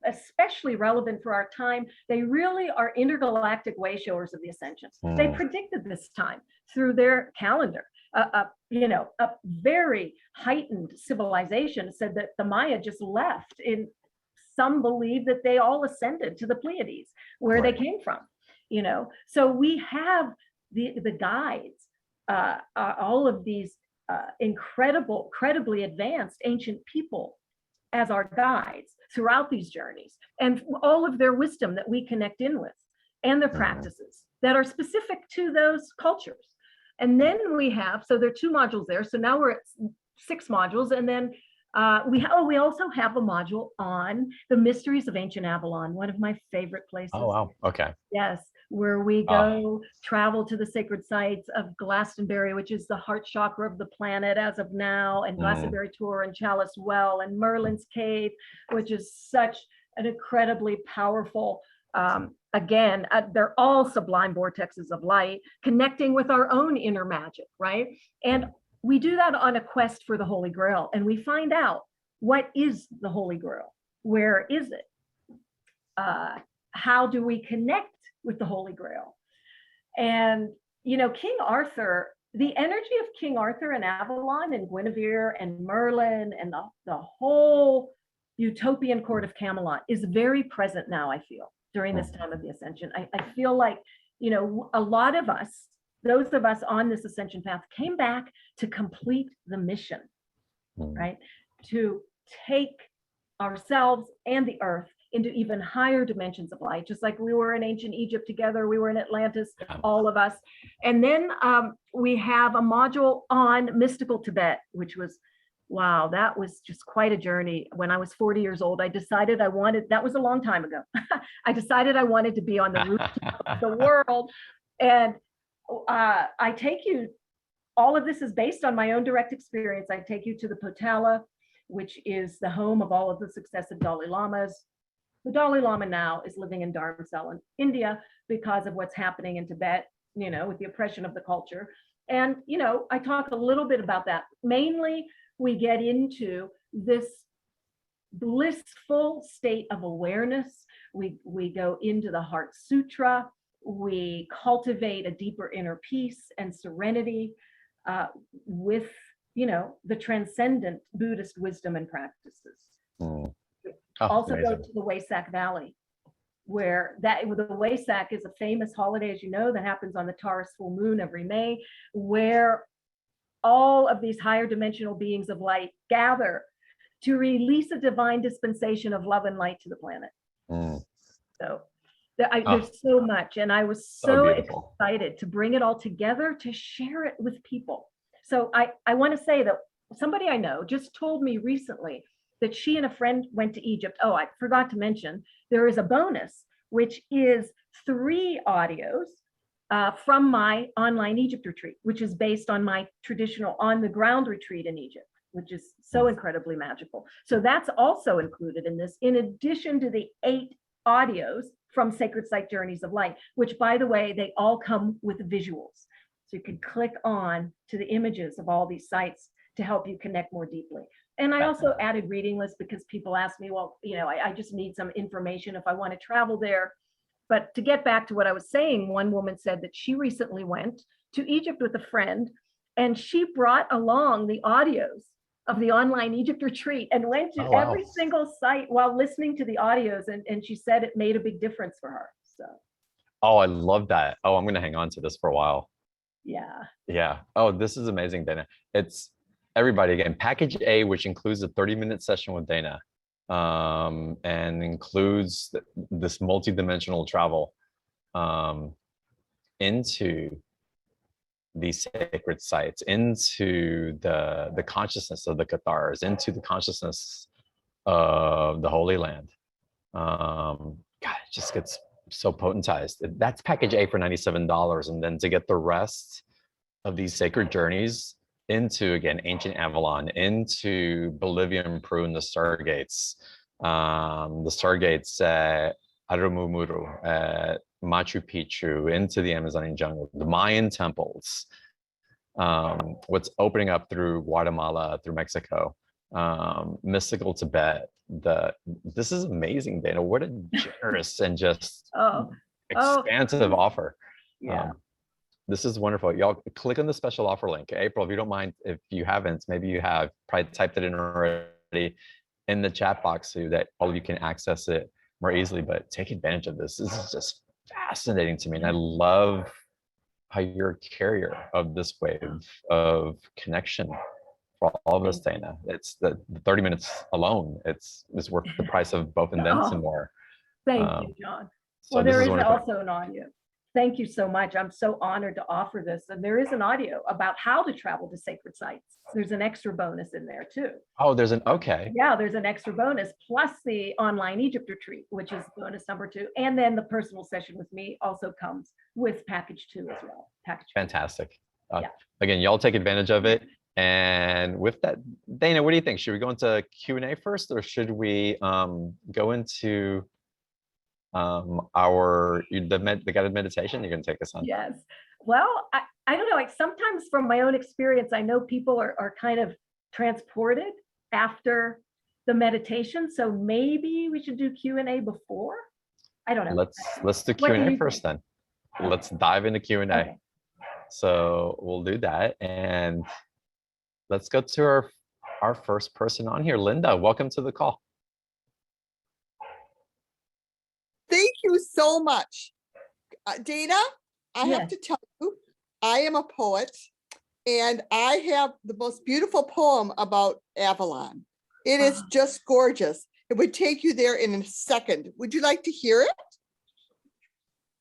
especially relevant for our time. They really are intergalactic way showers of the ascension. They predicted this time through their calendar. A very heightened civilization said that the Maya just left. Some believe that they all ascended to the Pleiades, where they came from. So we have the guides, all of these incredibly advanced ancient people as our guides throughout these journeys, and all of their wisdom that we connect in with, and their practices that are specific to those cultures. And then we have, so there are 2 modules there. So now we're at 6 modules. And then we also have a module on the mysteries of ancient Avalon, one of my favorite places. Oh, wow. Okay. Yes, where we go travel to the sacred sites of Glastonbury, which is the heart chakra of the planet as of now, and Glastonbury Tor and Chalice Well and Merlin's Cave, which is such an incredibly powerful, they're all sublime vortexes of light, connecting with our own inner magic, right? And we do that on a quest for the Holy Grail, and we find out, what is the Holy Grail? Where is it? How do we connect with the Holy Grail? And, King Arthur, the energy of King Arthur and Avalon and Guinevere and Merlin and the whole utopian court of Camelot is very present now, I feel, during this time of the Ascension. I feel like, a lot of us, those of us on this ascension path, came back to complete the mission, right? To take ourselves and the earth into even higher dimensions of light, just like we were in ancient Egypt together, we were in Atlantis, all of us. And then we have a module on mystical Tibet, which was wow, that was just quite a journey. When I was 40 years old, I decided that was a long time ago. I decided I wanted to be on the rooftop of the world. And I take you, all of this is based on my own direct experience. I take you to the Potala, which is the home of all of the successive Dalai Lamas. The Dalai Lama now is living in Dharamsala in India because of what's happening in Tibet, with the oppression of the culture. And, I talk a little bit about that. Mainly, we get into this blissful state of awareness. We go into the Heart Sutra. We cultivate a deeper inner peace and serenity with, the transcendent Buddhist wisdom and practices. Oh, Also amazing. go to the Waisak Valley, where the Waisak is a famous holiday, as you know, that happens on the Taurus full moon every May, where all of these higher dimensional beings of light gather to release a divine dispensation of love and light to the planet. So there's so much, and I was so excited to bring it all together to share it with people. So I want to say that somebody I know just told me recently that she and a friend went to Egypt. Oh, I forgot to mention, there is a bonus, which is 3 audios from my online Egypt retreat, which is based on my traditional on-the-ground retreat in Egypt, which is so incredibly magical. So that's also included in this, in addition to the 8 audios from Sacred Site Journeys of Light, which, by the way, they all come with visuals. So you can click on to the images of all these sites to help you connect more deeply. And I also added reading lists because people ask me, well, I just need some information if I want to travel there. But to get back to what I was saying, one woman said that she recently went to Egypt with a friend, and she brought along the audios of the online Egypt retreat and went to every single site while listening to the audios. And she said it made a big difference for her. So. Oh, I love that. Oh, I'm going to hang on to this for a while. Yeah. Yeah. Oh, this is amazing, Dana. It's everybody again, package A, which includes a 30-minute session with Dana, and includes this multi-dimensional travel into these sacred sites, into the consciousness of the Cathars, into the consciousness of the Holy Land. God, it just gets so potentized. That's package A for $97. And then to get the rest of these sacred journeys into, again, ancient Avalon, into Bolivia and Peru and the Stargates at Arumumuru, at Machu Picchu, into the Amazonian jungle, the Mayan temples, what's opening up through Guatemala, through Mexico, mystical Tibet. This is amazing, Dana. What a generous and just expansive offer. Yeah. This is wonderful. Y'all click on the special offer link. April, if you don't mind, if you haven't, maybe you have probably typed it in already in the chat box so that all of you can access it more easily, but take advantage of this. This is just fascinating to me. And I love how you're a carrier of this wave of connection for all of us, Dana. It's the 30 minutes alone. It's worth the price of both and then some more. Thank you, John. So well, there is also an audio. Thank you so much. I'm so honored to offer this. And there is an audio about how to travel to sacred sites. There's an extra bonus in there too. Oh, there's an, okay. Yeah, there's an extra bonus plus the online Egypt retreat, which is bonus number 2. And then the personal session with me also comes with package 2 as well. Fantastic. Again, y'all take advantage of it. And with that, Dana, what do you think? Should we go into Q&A first, or should we go into the guided meditation you're going to take us on? Yes. Well, I don't know, like sometimes from my own experience, I know people are kind of transported after the meditation. So maybe we should do Q&A before. I don't know. Let's do Q&A first then. Let's dive into Q&A. Okay. So we'll do that. And let's go to our first person on here. Linda, welcome to the call. Thank you so much. Dana, I have to tell you, I am a poet, and I have the most beautiful poem about Avalon. It is just gorgeous. It would take you there in a second. Would you like to hear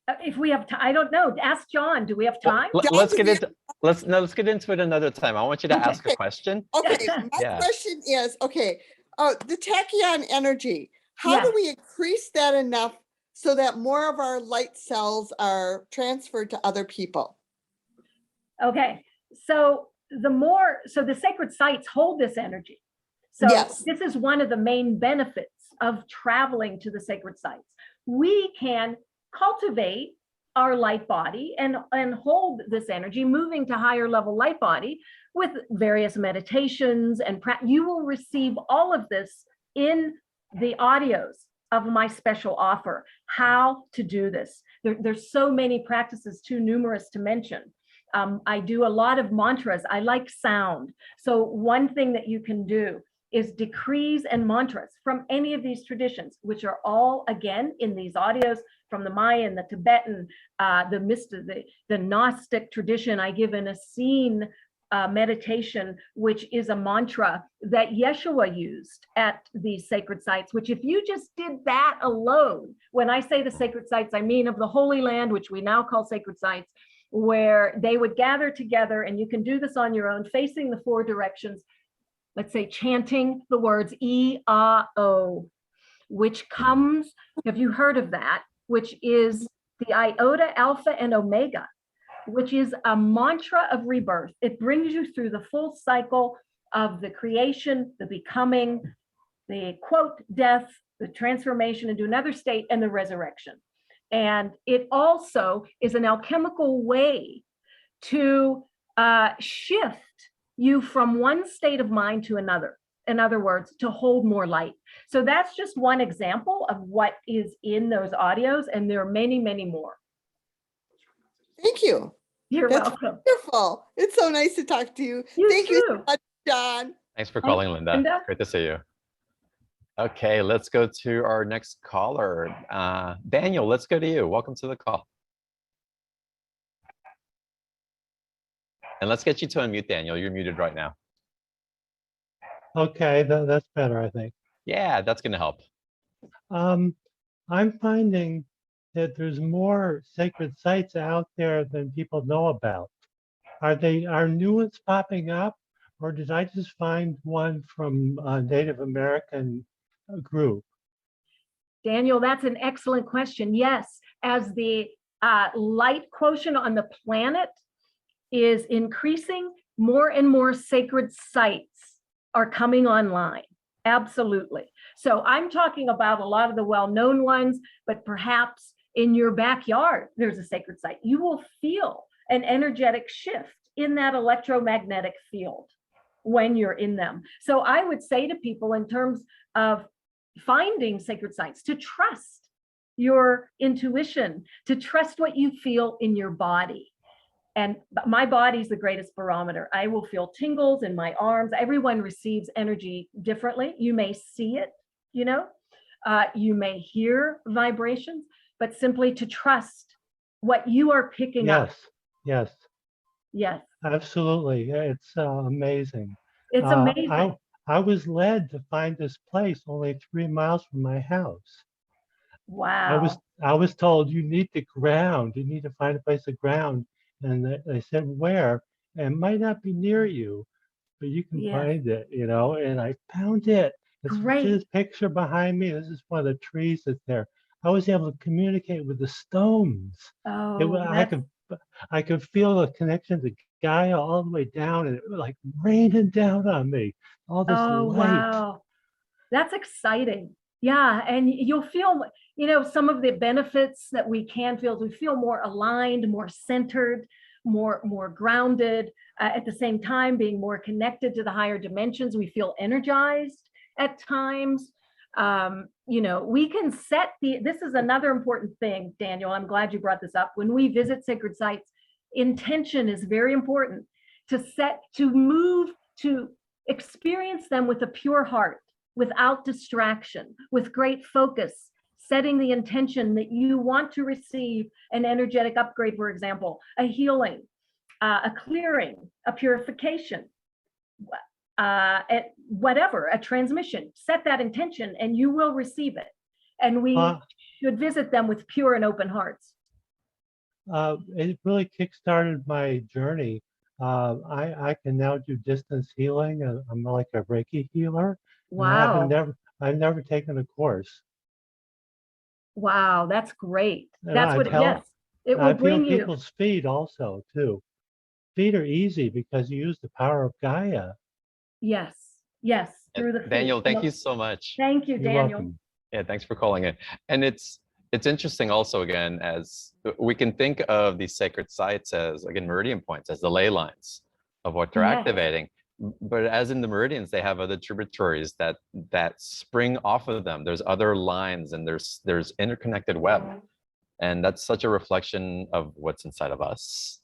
it? If we have time, I don't know. Ask John. Do we have time? Let's get into let's get into it another time. I want you to ask a question. Okay, my question is, the tachyon energy, how do we increase that enough so that more of our light cells are transferred to other people? Okay, so the sacred sites hold this energy. So this is one of the main benefits of traveling to the sacred sites. We can cultivate our light body and hold this energy, moving to higher level light body with various meditations and you will receive all of this in the audios of my special offer, how to do this. There's so many practices, too numerous to mention. I do a lot of mantras. I like sound. So one thing that you can do is decrees and mantras from any of these traditions, which are all, again, in these audios from the Mayan, the Tibetan, the Gnostic tradition. I give an Essene meditation, which is a mantra that Yeshua used at these sacred sites, which if you just did that alone, when I say the sacred sites, I mean of the Holy Land, which we now call sacred sites, where they would gather together, and you can do this on your own, facing the four directions, let's say chanting the words E-A-O, which comes, have you heard of that? Which is the iota, alpha, and omega, which is a mantra of rebirth. It brings you through the full cycle of the creation, the becoming, the quote, death, the transformation into another state, and the resurrection. And it also is an alchemical way to shift you from one state of mind to another. In other words, to hold more light. So that's just one example of what is in those audios, and there are many, many more. Thank you. You're welcome. Wonderful. It's so nice to talk to you. Thank you so much, John. Thanks for calling, Linda. Great to see you. Okay, let's go to our next caller. Daniel, let's go to you. Welcome to the call. And let's get you to unmute, Daniel. You're muted right now. Okay, that's better, I think. Yeah, that's going to help. I'm finding that there's more sacred sites out there than people know about. Are new ones popping up, or did I just find one from a Native American group? Daniel, that's an excellent question. Yes, as the light quotient on the planet is increasing, more and more sacred sites are coming online. Absolutely. So I'm talking about a lot of the well-known ones, but perhaps in your backyard, there's a sacred site. You will feel an energetic shift in that electromagnetic field when you're in them. So I would say to people, in terms of finding sacred sites, to trust your intuition, to trust what you feel in your body. And my body's the greatest barometer. I will feel tingles in my arms. Everyone receives energy differently. You may see it, you may hear vibrations, but simply to trust what you are picking up. Yes. Yes. Absolutely. It's amazing. It's amazing. I was led to find this place only 3 miles from my house. Wow. I was told you need to ground. You need to find a place to ground. And they said, where? And it might not be near you, but you can find it, and I found it. Great. This picture behind me. This is one of the trees that's there. I was able to communicate with the stones. I could feel the connection to Gaia all the way down, and it was like raining down on me. All this light. Wow. That's exciting. Yeah. And you'll feel, some of the benefits that we can feel, we feel more aligned, more centered, more grounded, at the same time, being more connected to the higher dimensions. We feel energized at times. We can set this is another important thing, Daniel. I'm glad you brought this up. When we visit sacred sites, intention is very important to move, to experience them with a pure heart, without distraction, with great focus, setting the intention that you want to receive an energetic upgrade, for example, a healing, a clearing, a purification, whatever, a transmission. Set that intention and you will receive it. And we should visit them with pure and open hearts. it really kickstarted my journey. I can now do distance healing. I'm like a Reiki healer. And Wow. I've never taken a course. Wow, that's great. And That's what, yes, it will I've bring healed you. people's feet also too. Feet are easy because you use the power of Gaia. Yes, yes, through the feet. Daniel, thank you so much. Thank you, You're Daniel. welcome. Yeah, thanks for calling in. And it's interesting also, again, as we can think of these sacred sites as, again, meridian points, as the ley lines of what they're Yes. activating. But as in the meridians, they have other tributaries that spring off of them. There's other lines, and there's interconnected web. And that's such a reflection of what's inside of us.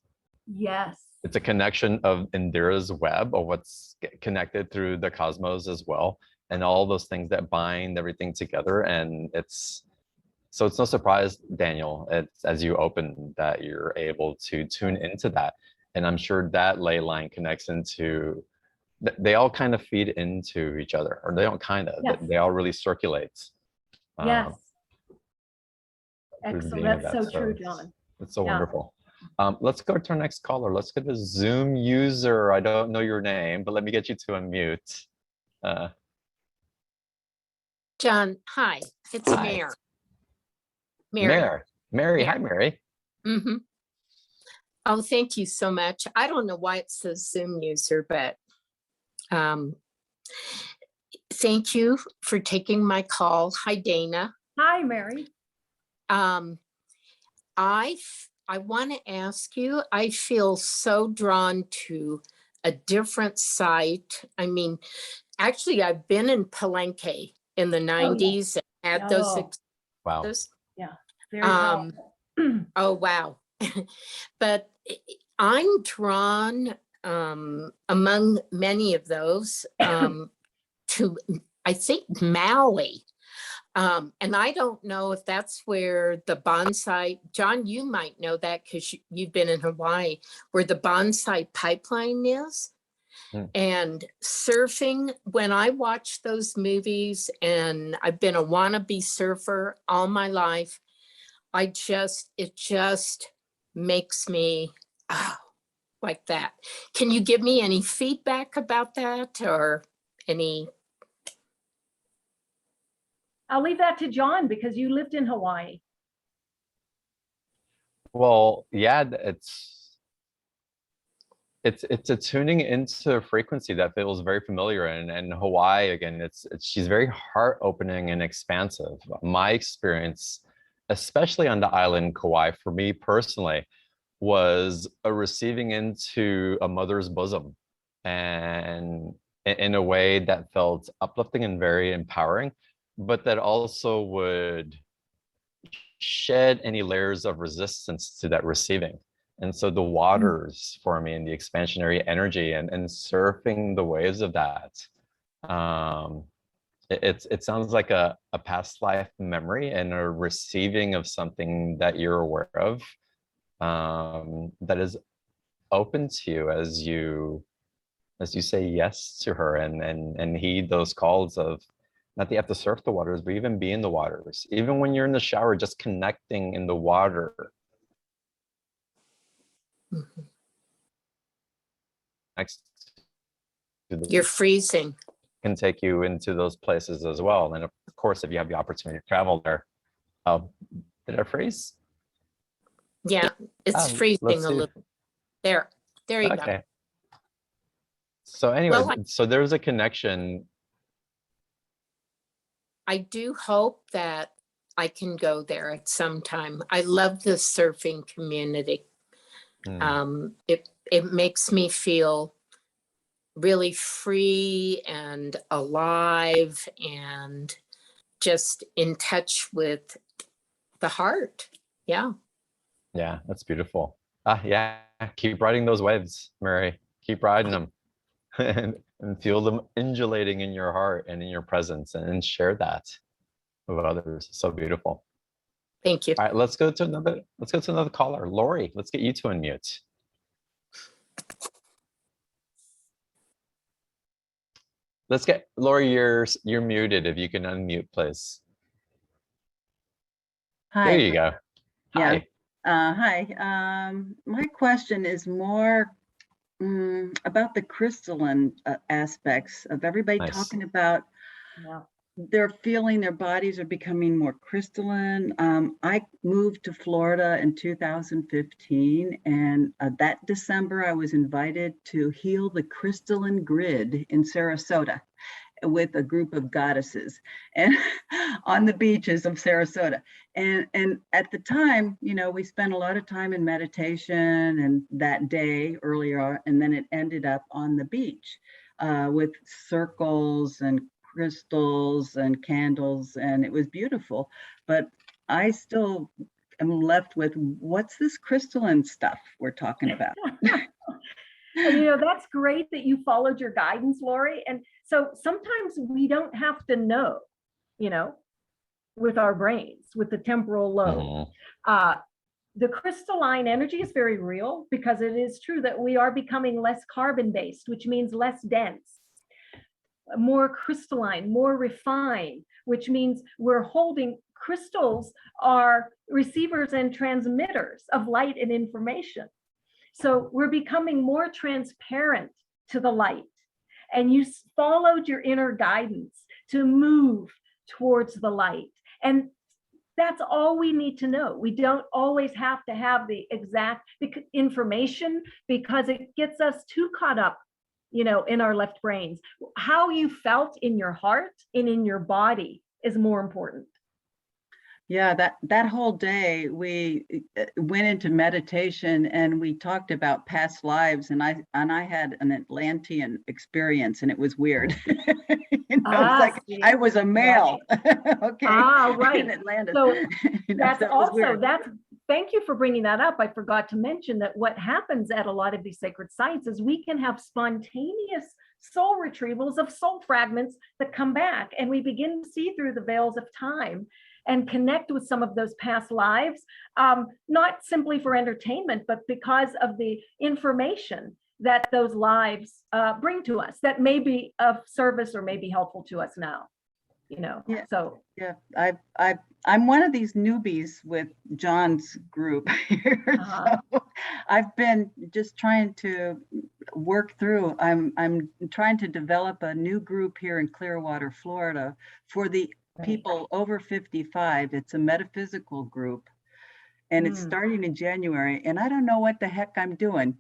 Yes. It's a connection of Indira's web, of what's connected through the cosmos as well, and all those things that bind everything together. And it's no surprise, Daniel, it's as you open that you're able to tune into that. And I'm sure that ley line connects into, they all kind of feed into each other, or they don't kind of, Yes. they all really circulate. Yes. through the Excellent. being of That's that. so true, it's- John. It's so Yeah. wonderful. Let's go to our next caller. Let's get a Zoom user. I don't know your name, but let me get you to unmute. John, hi, it's Hi. Mary. Mary. Mary. Yeah. Hi, Mary. Mm-hmm. Oh, thank you so much. I don't know why it says Zoom user, but thank you for taking my call. Hi, Dana. Hi, Mary. I want to ask you, I feel so drawn to a different site. I mean, actually, I've been in Palenque in the 90s and had those Oh. Wow. experiences. Very powerful. Oh, wow. But I'm drawn among many of those to, I think, Maui. And I don't know if that's where the bonsai, John, you might know that because you've been in Hawaii, where the bonsai pipeline is. And surfing, when I watch those movies, and I've been a wannabe surfer all my life, it just makes me like that. Can you give me any feedback about that, or any? I'll leave that to John because you lived in Hawaii. Well, yeah, it's a tuning into a frequency that feels very familiar. And Hawaii, again, she's very heart opening and expansive. My experience, especially on the island Kauai, for me personally, was a receiving into a mother's bosom, and in a way that felt uplifting and very empowering, but that also would shed any layers of resistance to that receiving. And so the waters for me, and the expansionary energy, and surfing the waves of that, it sounds like a past life memory and a receiving of something that you're aware of, that is open to you as you say yes to her, and heed those calls of, not that you have to surf the waters, but even be in the waters. Even when you're in the shower, just connecting in the water. Next to the, You're freezing. can take you into those places as well. And of course, if you have the opportunity to travel there, did I freeze? Yeah, it's freezing let's a see. little. There you go. Okay. So anyways, Well, so there's a connection. I do hope that I can go there at some time. I love the surfing community. It makes me feel really free and alive, and just in touch with the heart. Yeah. Yeah, that's beautiful. Yeah, keep riding those waves, Mary. Keep riding them. and feel them undulating in your heart and in your presence, and share that with others. So beautiful. Thank you. All right, let's go to another caller. Lori, let's get you to unmute. Let's get Lori, you're muted. If you can unmute, please. Hi. There you go. Yeah. Hi. Hi. My question is more about the crystalline aspects of everybody Nice. talking about Yeah. they're feeling their bodies are becoming more crystalline. I moved to Florida in 2015, and that December I was invited to heal the crystalline grid in Sarasota with a group of goddesses and on the beaches of Sarasota. And at the time, you know, we spent a lot of time in meditation and that day earlier, and then it ended up on the beach with circles and crystals and candles, and it was beautiful. But I still am left with, what's this crystalline stuff we're talking about? And you know, that's great that you followed your guidance, Lori. And so sometimes we don't have to know, you know, with our brains, with the temporal lobe. The crystalline energy is very real, because it is true that we are becoming less carbon-based, which means less dense, more crystalline, more refined, which means we're holding crystals are receivers and transmitters of light and information. So we're becoming more transparent to the light, and you followed your inner guidance to move towards the light. And that's all we need to know. We don't always have to have the exact information, because it gets us too caught up, you know, in our left brains. How you felt in your heart and in your body is more important. Yeah, that whole day we went into meditation, and we talked about past lives, and I had an Atlantean experience, and it was weird. You know, it's like see. I was a male. Okay. Right. In Atlantis. So You know, that's so it was also, weird. that's, thank you for bringing that up. I forgot to mention that what happens at a lot of these sacred sites is we can have spontaneous soul retrievals of soul fragments that come back, and we begin to see through the veils of time and connect with some of those past lives, not simply for entertainment, but because of the information that those lives bring to us that may be of service or may be helpful to us now, you know. Yeah. So yeah, I'm one of these newbies with John's group here. So I've been just trying to work through. I'm trying to develop a new group here in Clearwater, Florida, for the people over 55. It's a metaphysical group, and it's starting in January, and I don't know what the heck I'm doing.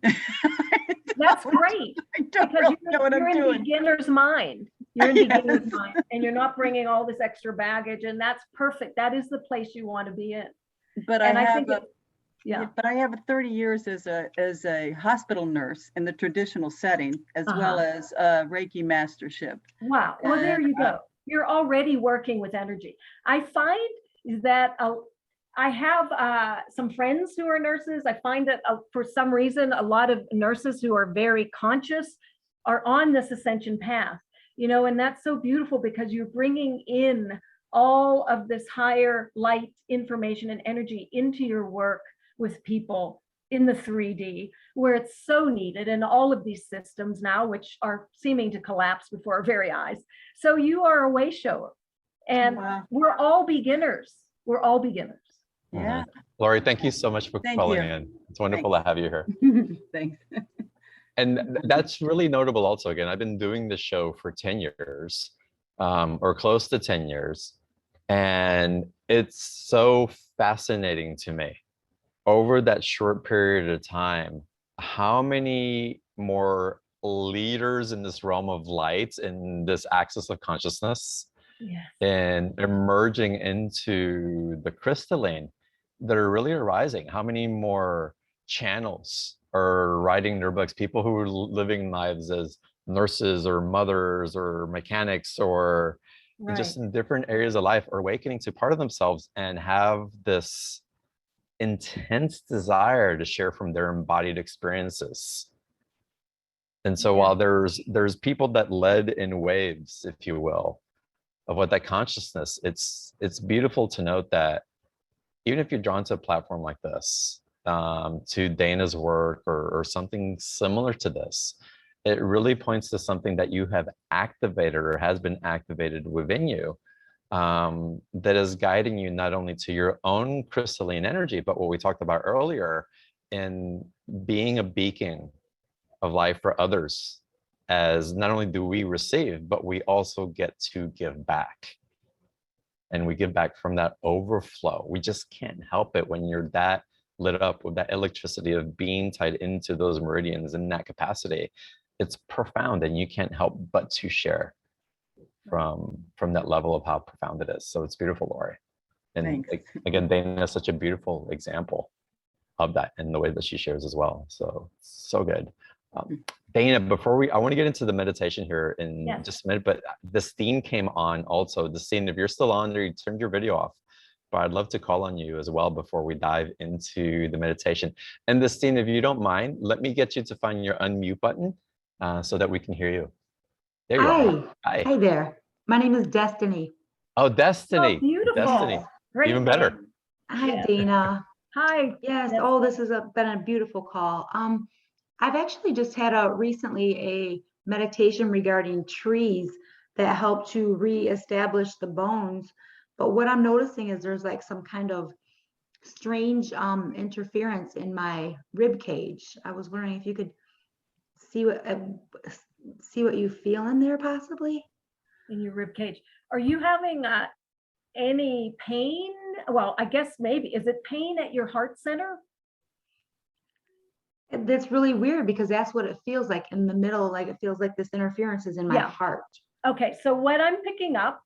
that's great, I don't because really know what you're I'm in doing. beginner's mind. You're in Yes. beginner's mind, and you're not bringing all this extra baggage, and that's perfect. That is the place you want to be in. But And I I have think but I have 30 years as a hospital nurse in the traditional setting, as well as Reiki mastership. Wow. Well, there you go. You're already working with energy. I find that I have some friends who are nurses. I find that for some reason, a lot of nurses who are very conscious are on this ascension path, you know, and that's so beautiful, because you're bringing in all of this higher light information and energy into your work with people in the 3D, where it's so needed in all of these systems now, which are seeming to collapse before our very eyes. So you are a way shower, and we're all beginners. We're all beginners. Yeah. Lori, thank you so much for calling in. It's wonderful to have you here. Thanks. And that's really notable also. Again, I've been doing this show for 10 years, or close to 10 years. And it's so fascinating to me, over that short period of time, how many more leaders in this realm of light, in this axis of consciousness, and emerging into the crystalline that are really arising. How many more channels are writing their books, people who are living lives as nurses or mothers or mechanics, or just in different areas of life, are awakening to part of themselves and have this intense desire to share from their embodied experiences. And so while there's people that led in waves, if you will, of what that consciousness, it's beautiful to note that even if you're drawn to a platform like this, to Dana's work or something similar to this, it really points to something that you have activated or has been activated within you that is guiding you not only to your own crystalline energy, but what we talked about earlier in being a beacon of life for others, as not only do we receive, but we also get to give back. And we give back from that overflow. We just can't help it when you're that lit up with that electricity of being tied into those meridians in that capacity. It's profound, and you can't help but to share from that level of how profound it is. So it's beautiful, Lori. And Thanks. again, Dana is such a beautiful example of that in the way that she shares as well. So good. Dana, I want to get into the meditation here in just a minute, but this theme came on also. The scene, if you're still on there, you turned your video off, but I'd love to call on you as well before we dive into the meditation. And the scene, if you don't mind, let me get you to find your unmute button so that we can hear you. There you are. Hi. Hi there. My name is Destiny. Oh, Destiny. Oh, beautiful. Destiny. Great Even name. better. Hi, Dana. Hi. Yes. Yes. Oh, this has been a beautiful call. I've actually just had recently a meditation regarding trees that help to reestablish the bones. But what I'm noticing is there's like some kind of strange interference in my rib cage. I was wondering if you could see what you feel in there possibly. In your rib cage. Are you having any pain? Well, I guess maybe. Is it pain at your heart center? That's really weird because that's what it feels like in the middle. Like it feels like this interference is in my heart. Okay, so what I'm picking up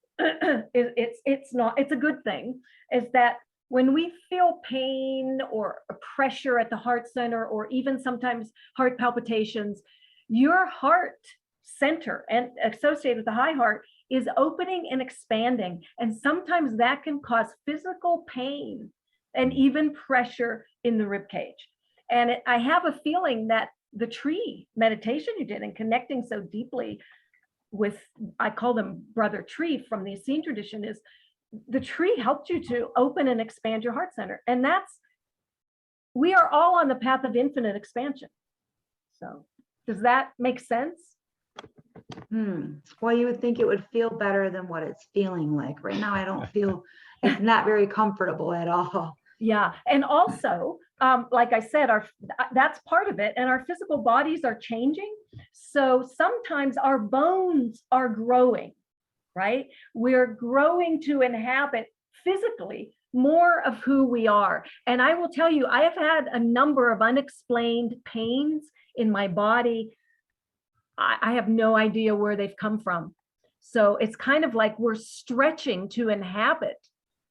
is it's a good thing, is that when we feel pain or pressure at the heart center, or even sometimes heart palpitations, your heart center and associated with the high heart is opening and expanding. And sometimes that can cause physical pain and even pressure in the rib cage. And I have a feeling that the tree meditation you did and connecting so deeply with, I call them brother tree from the Essene tradition, is the tree helped you to open and expand your heart center. And we are all on the path of infinite expansion. So does that make sense? Well, you would think it would feel better than what it's feeling like. Right now, I don't feel, it's not very comfortable at all. Yeah. And also, like I said, that's part of it. And our physical bodies are changing. So sometimes our bones are growing, right? We're growing to inhabit physically more of who we are. And I will tell you, I have had a number of unexplained pains in my body. I have no idea where they've come from. So it's kind of like we're stretching to inhabit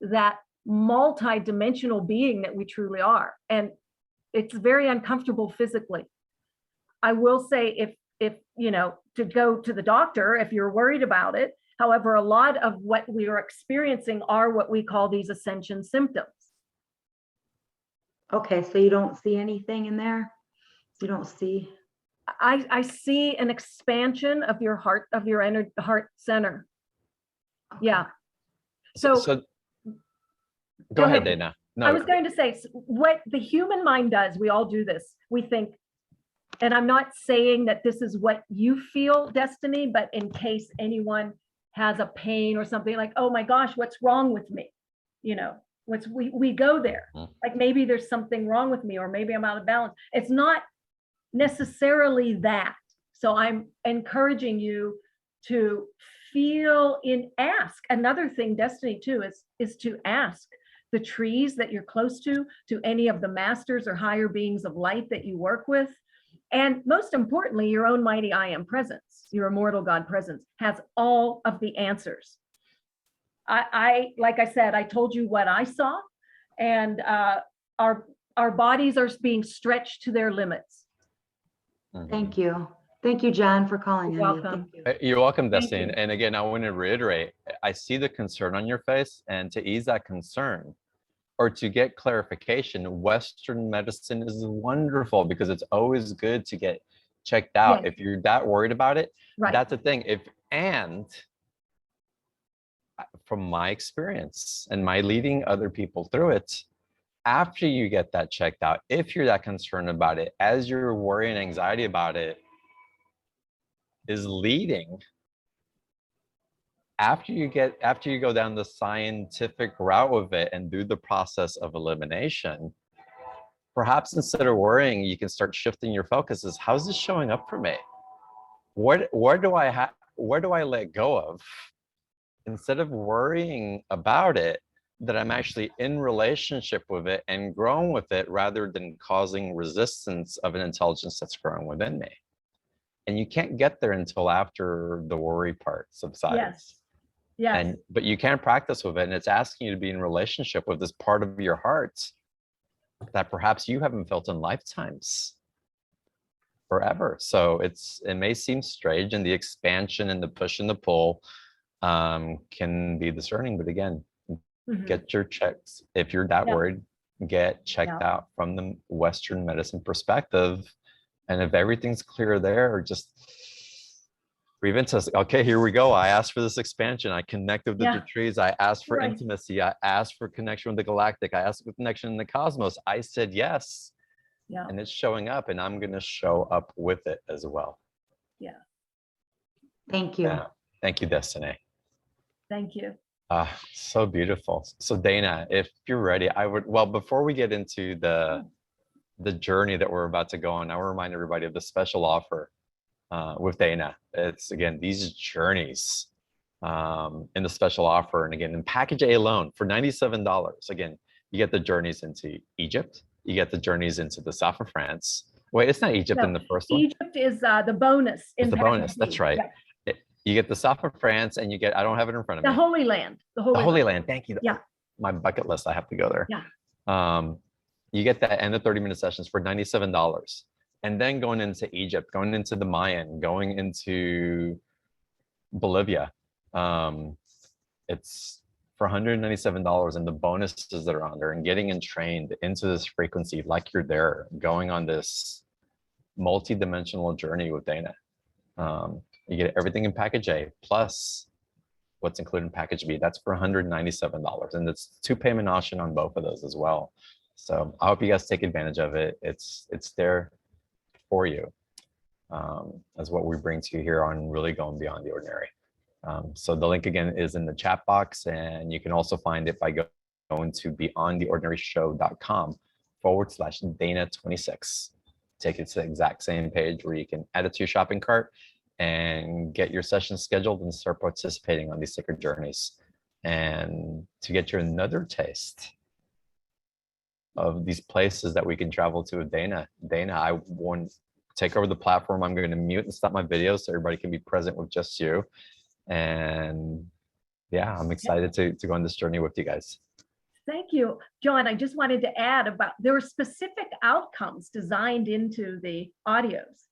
that multi-dimensional being that we truly are. And it's very uncomfortable physically. I will say, if you know, to go to the doctor if you're worried about it. However, a lot of what we are experiencing are what we call these ascension symptoms. Okay, so you don't see anything in there? You don't see? I see an expansion of your heart, of your heart center. Okay. Yeah. So go ahead, Dana. No, I was going to say, what the human mind does, we all do this. We think, and I'm not saying that this is what you feel, Destiny, but in case anyone has a pain or something, like, oh my gosh, what's wrong with me? You know, we go there. Like maybe there's something wrong with me, or maybe I'm out of balance. It's not necessarily that. So I'm encouraging you to ask. Another thing, Destiny, too, is to ask the trees that you're close to any of the masters or higher beings of light that you work with. And most importantly, your own mighty I am presence, your immortal God presence, has all of the answers. I like I said, I told you what I saw, and our bodies are being stretched to their limits. Thank you. Thank you, John, for calling. You're welcome. You're welcome, Destiny. And again, I want to reiterate, I see the concern on your face, and to ease that concern or to get clarification, Western medicine is wonderful because it's always good to get checked out. Yes. If you're that worried about it, right. That's the thing. And from my experience and my leading other people through it, after you get that checked out, if you're that concerned about it, as your worry and anxiety about it is leading, after you go down the scientific route of it and do the process of elimination, perhaps instead of worrying, you can start shifting your focus. Is how's this showing up for me? Where do I let go of? Instead of worrying about it, that I'm actually in relationship with it and growing with it, rather than causing resistance of an intelligence that's growing within me. And you can't get there until after the worry part subsides. Yes. Yes. But you can practice with it, and it's asking you to be in relationship with this part of your heart that perhaps you haven't felt in lifetimes, forever. So it may seem strange, and the expansion and the push and the pull can be discerning. But again, get your checks. If you're that worried, get checked out from the Western medicine perspective. And if everything's clear there, just breathe into, okay, here we go. I asked for this expansion. I connected with the trees. I asked for intimacy. I asked for connection with the galactic. I asked for connection in the cosmos. I said yes. Yeah. And it's showing up, and I'm going to show up with it as well. Yeah. Thank you. Yeah. Thank you, Destiny. Thank you. So beautiful. So Dana, if you're ready, before we get into the journey that we're about to go on, I will remind everybody of the special offer with Dana. It's, again, these journeys in the special offer. And again, in package A alone for $97, again, you get the journeys into Egypt. You get the journeys into the south of France. Wait, it's not Egypt in the first one. Egypt is the bonus. It's the bonus. That's right. Yeah. You get the south of France, and you get, I don't have it in front of me. The Holy Land. The Holy Land. Thank you. Yeah. My bucket list. I have to go there. Yeah. You get that and the 30-minute sessions for $97. And then going into Egypt, going into the Mayan, going into Bolivia, it's for $197, and the bonuses that are on there, and getting entrained into this frequency like you're there, going on this multi-dimensional journey with Dana. You get everything in package A plus what's included in package B. That's for $197, and it's 2 payment option on both of those as well. So I hope you guys take advantage of it. It's there for you, as what we bring to you here on Really Going Beyond the Ordinary. So the link again is in the chat box, and you can also find it by going to beyondtheordinaryshow.com/Dana26. Take it to the exact same page where you can add it to your shopping cart and get your session scheduled and start participating on these sacred journeys. And to get you another taste of these places that we can travel to with Dana, I want to take over the platform. I'm going to mute and stop my video so everybody can be present with just you. And yeah, I'm excited to go on this journey with you guys. Thank you, John. I just wanted to add there are specific outcomes designed into the audios,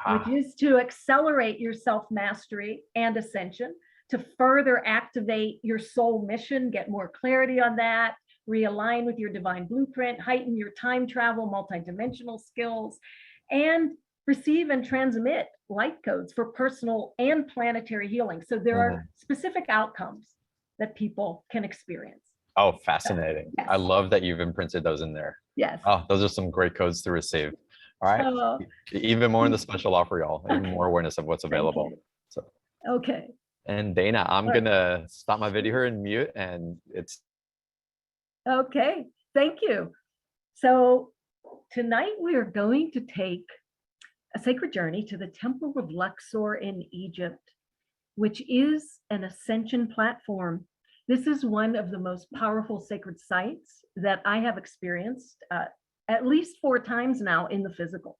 which is to accelerate your self-mastery and ascension, to further activate your soul mission, get more clarity on that, realign with your divine blueprint, heighten your time travel, multidimensional skills, and receive and transmit light codes for personal and planetary healing. So there are specific outcomes that people can experience. Oh, fascinating. Yes. I love that you've imprinted those in there. Yes. Oh, those are some great codes to receive. All right. Even more in the special offer, y'all. Even more awareness of what's available. So. Okay. And Dana, I'm going to stop my video here and mute, and it's. Okay. Thank you. So tonight we are going to take a sacred journey to the Temple of Luxor in Egypt, which is an ascension platform. This is one of the most powerful sacred sites that I have experienced at least 4 times now in the physical.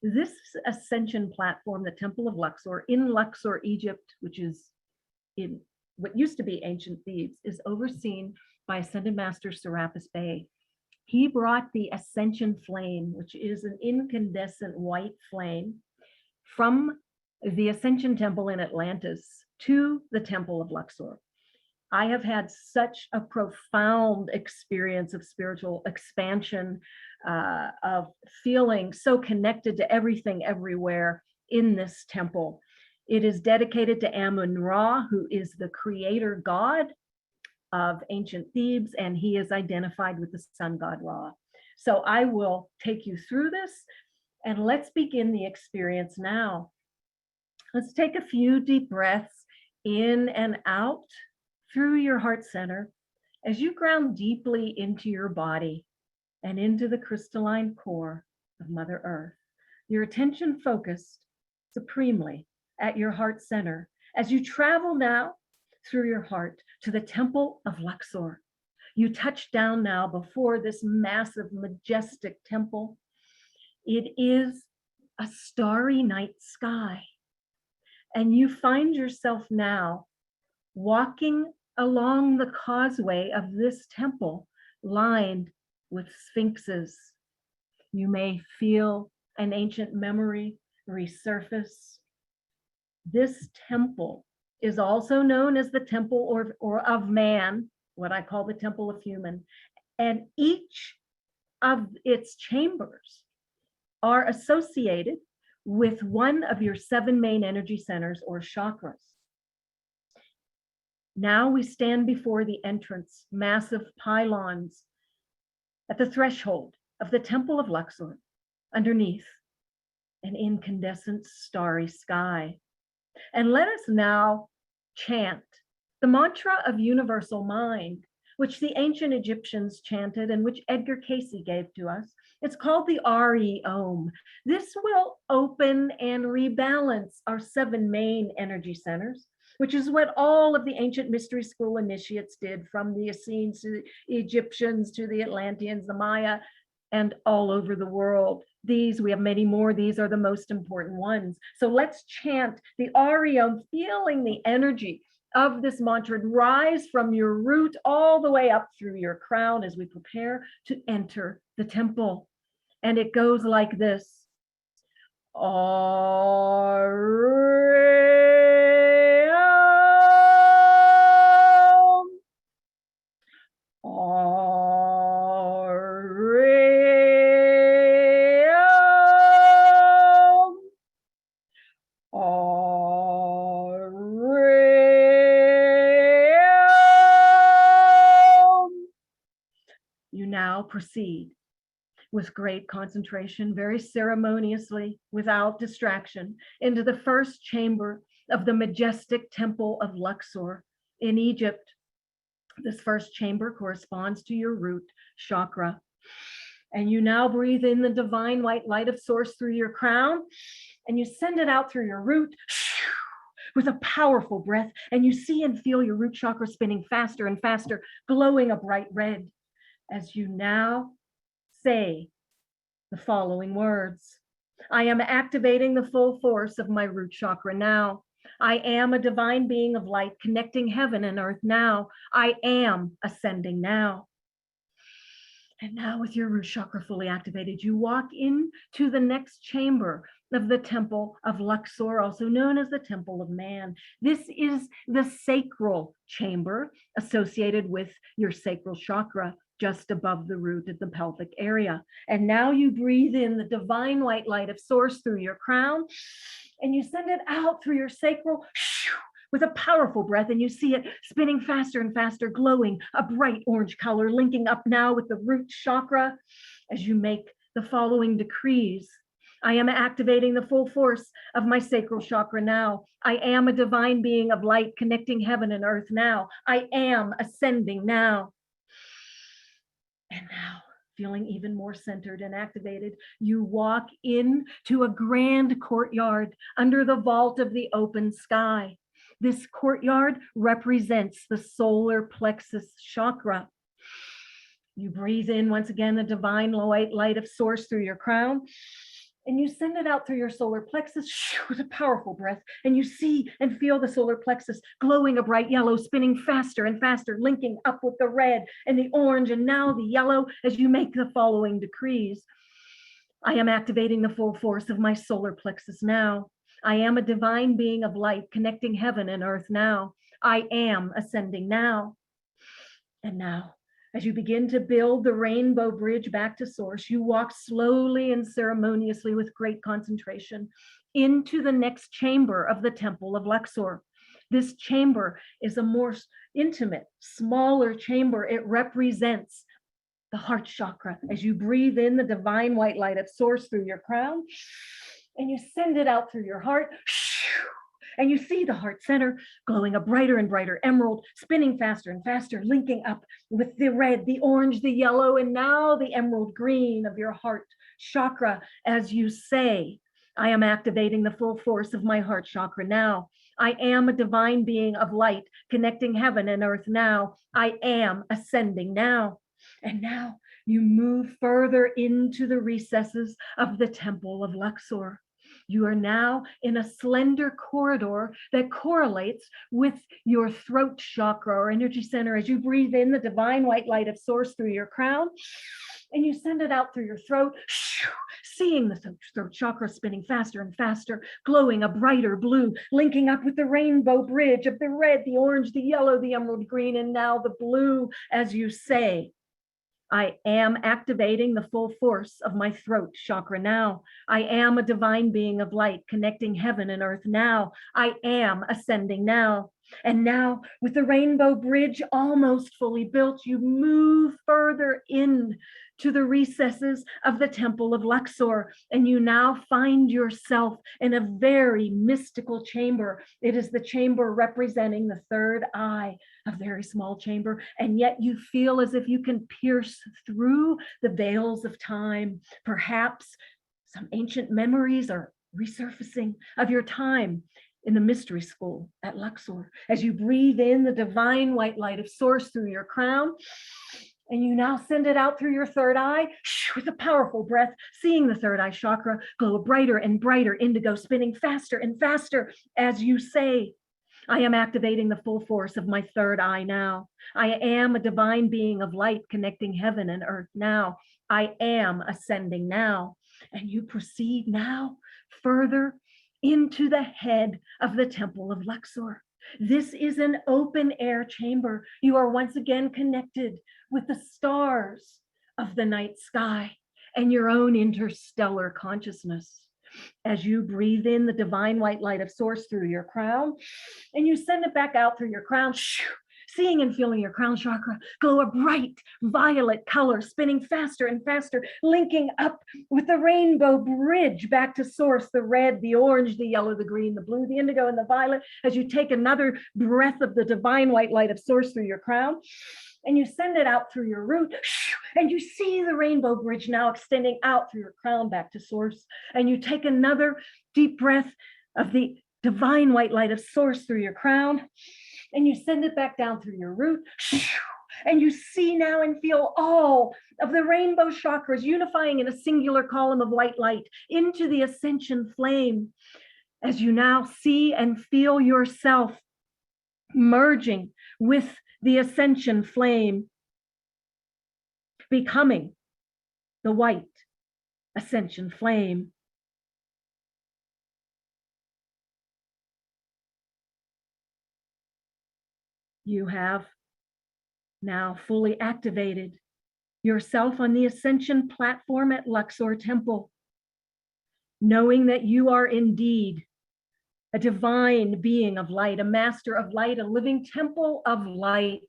This ascension platform, the Temple of Luxor in Luxor, Egypt, which is in what used to be ancient Thebes, is overseen by Ascended Master Serapis Bey. He brought the ascension flame, which is an incandescent white flame, from the Ascension Temple in Atlantis to the Temple of Luxor. I have had such a profound experience of spiritual expansion, of feeling so connected to everything everywhere in this temple. It is dedicated to Amun-Ra, who is the creator god of ancient Thebes, and he is identified with the sun god Ra. So I will take you through this, and let's begin the experience now. Let's take a few deep breaths in and out through your heart center as you ground deeply into your body and into the crystalline core of Mother Earth. Your attention focused supremely at your heart center as you travel now through your heart to the temple of Luxor. You touch down now before this massive, majestic temple. It is a starry night sky. And you find yourself now walking along the causeway of this temple lined with sphinxes. You may feel an ancient memory resurface. This temple is also known as the temple or of man, what I call the temple of human. And each of its chambers are associated with one of your 7 main energy centers or chakras. Now we stand before the entrance, massive pylons at the threshold of the temple of Luxor, underneath an incandescent starry sky. And let us now chant the mantra of universal mind, which the ancient Egyptians chanted and which Edgar Cayce gave to us. It's called the RE-Om. This will open and rebalance our 7 main energy centers, which is what all of the ancient mystery school initiates did, from the Essenes to the Egyptians to the Atlanteans, the Maya, and all over the world. These, we have many more, these are the most important ones. So let's chant the RE-Om, feeling the energy of this mantra rise from your root all the way up through your crown as we prepare to enter the temple. And it goes like this. You now proceed with great concentration, very ceremoniously, without distraction, into the first chamber of the majestic temple of Luxor in Egypt. This first chamber corresponds to your root chakra. And you now breathe in the divine white light of source through your crown, and you send it out through your root with a powerful breath, and you see and feel your root chakra spinning faster and faster, glowing a bright red, as you now say the following words. I am activating the full force of my root chakra now. I am a divine being of light connecting heaven and earth now. I am ascending now. And now with your root chakra fully activated, you walk into the next chamber of the temple of Luxor, also known as the temple of man. This is the sacral chamber associated with your sacral chakra, just above the root at the pelvic area. And now you breathe in the divine white light of source through your crown, and you send it out through your sacral with a powerful breath, and you see it spinning faster and faster, glowing a bright orange color, linking up now with the root chakra as you make the following decrees. I am activating the full force of my sacral chakra now. I am a divine being of light connecting heaven and earth now. I am ascending now. And now, feeling even more centered and activated, you walk into a grand courtyard under the vault of the open sky. This courtyard represents the solar plexus chakra. You breathe in once again the divine white light of source through your crown, and you send it out through your solar plexus with a powerful breath, and you see and feel the solar plexus glowing a bright yellow, spinning faster and faster, linking up with the red and the orange and now the yellow as you make the following decrees. I am activating the full force of my solar plexus now. I am a divine being of light connecting heaven and earth now. I am ascending now. And now, as you begin to build the rainbow bridge back to source, you walk slowly and ceremoniously with great concentration into the next chamber of the temple of Luxor. This chamber is a more intimate, smaller chamber. It represents the heart chakra. As you breathe in the divine white light of source through your crown, and you send it out through your heart, And you see the heart center glowing a brighter and brighter emerald, spinning faster and faster, linking up with the red, the orange, the yellow, and now the emerald green of your heart chakra as you say, I am activating the full force of my heart chakra now. I am a divine being of light, connecting heaven and earth now. I am ascending now. And now you move further into the recesses of the temple of Luxor. You are now in a slender corridor that correlates with your throat chakra or energy center as you breathe in the divine white light of source through your crown and you send it out through your throat, seeing the throat chakra spinning faster and faster, glowing a brighter blue, linking up with the rainbow bridge of the red, the orange, the yellow, the emerald green, and now the blue as you say, I am activating the full force of my throat chakra now. I am a divine being of light, connecting heaven and earth now. I am ascending now. And now, with the rainbow bridge almost fully built, you move further in to the recesses of the temple of Luxor, and you now find yourself in a very mystical chamber. It is the chamber representing the third eye, a very small chamber, and yet you feel as if you can pierce through the veils of time. Perhaps some ancient memories are resurfacing of your time in the mystery school at Luxor, as you breathe in the divine white light of source through your crown, and you now send it out through your third eye with a powerful breath, seeing the third eye chakra glow brighter and brighter indigo, spinning faster and faster as you say, I am activating the full force of my third eye now. I am a divine being of light, connecting heaven and earth now. I am ascending now. And you proceed now further into the head of the temple of Luxor. This is an open air chamber. You are once again connected with the stars of the night sky and your own interstellar consciousness. As you breathe in the divine white light of source through your crown, and you send it back out through your crown, seeing and feeling your crown chakra glow a bright violet color, spinning faster and faster, linking up with the rainbow bridge back to source, the red, the orange, the yellow, the green, the blue, the indigo, and the violet, as you take another breath of the divine white light of source through your crown, and you send it out through your root, and you see the rainbow bridge now extending out through your crown back to source, and you take another deep breath of the divine white light of source through your crown, and you send it back down through your root, and you see now and feel all of the rainbow chakras unifying in a singular column of white light into the ascension flame, as you now see and feel yourself merging with the ascension flame, becoming the white ascension flame. You have now fully activated yourself on the ascension platform at Luxor Temple, knowing that you are indeed a divine being of light, a master of light, a living temple of light.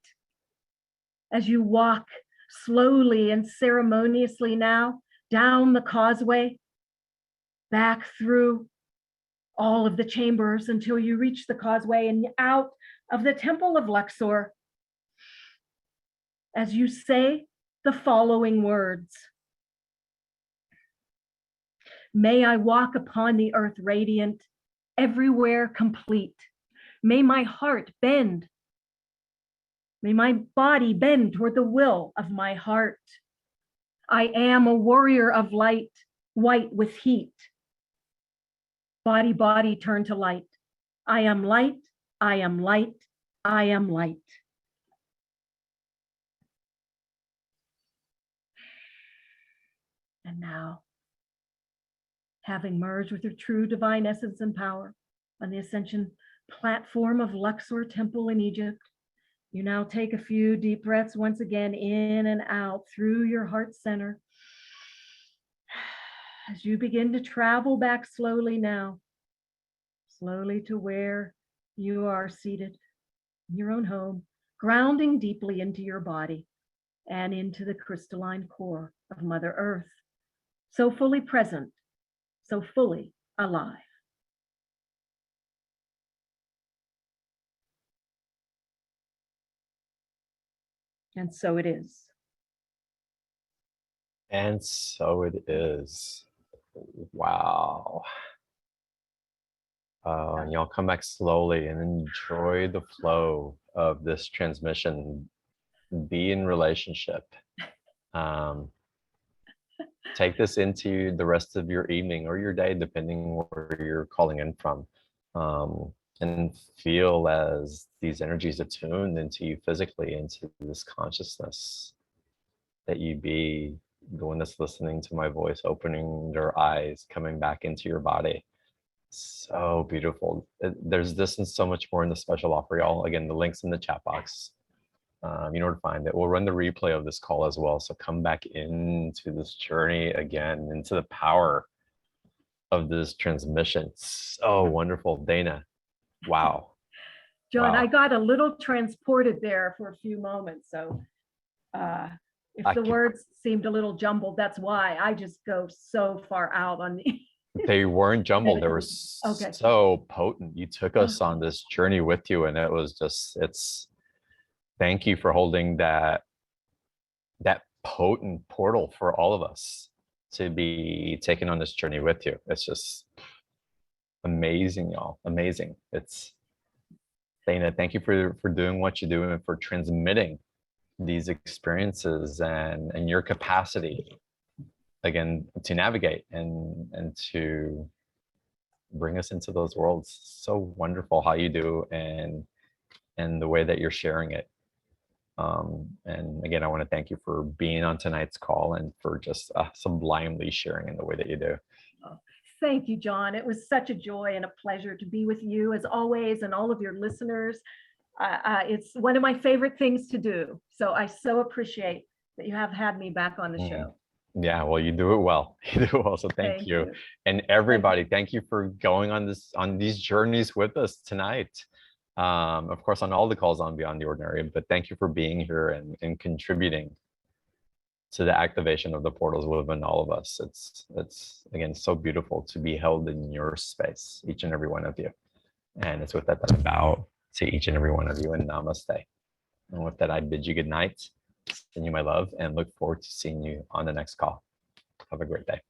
As you walk slowly and ceremoniously now down the causeway, back through all of the chambers until you reach the causeway and out of the temple of Luxor, as you say the following words. May I walk upon the earth radiant, everywhere complete. May my heart bend. May my body bend toward the will of my heart. I am a warrior of light, white with heat. Body, body, turn to light. I am light, I am light, I am light. And now, having merged with your true divine essence and power on the ascension platform of Luxor Temple in Egypt, you now take a few deep breaths once again in and out through your heart center. As you begin to travel back slowly now, slowly to where you are seated in your own home, grounding deeply into your body and into the crystalline core of Mother Earth, so fully present, so fully alive. And so it is. And so it is. Wow. And y'all come back slowly and enjoy the flow of this transmission. Be in relationship. Take this into the rest of your evening or your day, depending where you're calling in from. And feel as these energies attune into you physically, into this consciousness, that you be the one that's listening to my voice, opening their eyes, coming back into your body. So beautiful. There's this and so much more in the special offer, y'all. Again, the link's in the chat box. You know where to find it. We'll run the replay of this call as well. So come back into this journey again, into the power of this transmission. So wonderful, Dana. Wow. John, Wow. I got a little transported there for a few moments. So if the words seemed a little jumbled, that's why. I just go so far out on the. They weren't jumbled. They were Okay. so potent. You took us on this journey with you, and it was just, thank you for holding that potent portal for all of us to be taken on this journey with you. It's just amazing, y'all. Amazing. Dana, thank you for doing what you do and for transmitting these experiences and your capacity, again, to navigate and to bring us into those worlds. So wonderful how you do and the way that you're sharing it. And again, I want to thank you for being on tonight's call and for just sublimely sharing in the way that you do. Thank you, John. It was such a joy and a pleasure to be with you as always, and all of your listeners. It's one of my favorite things to do. So I so appreciate that you have had me back on the show. Yeah, well, you do it well. You do it well. So thank you. And everybody, thank you for going on these journeys with us tonight. Of course, on all the calls on Beyond the Ordinary, but thank you for being here and contributing to the activation of the portals within all of us. It's again, so beautiful to be held in your space, each and every one of you. And it's with that I bow to each and every one of you and namaste. And with that, I bid you good night, send you my love, and look forward to seeing you on the next call. Have a great day.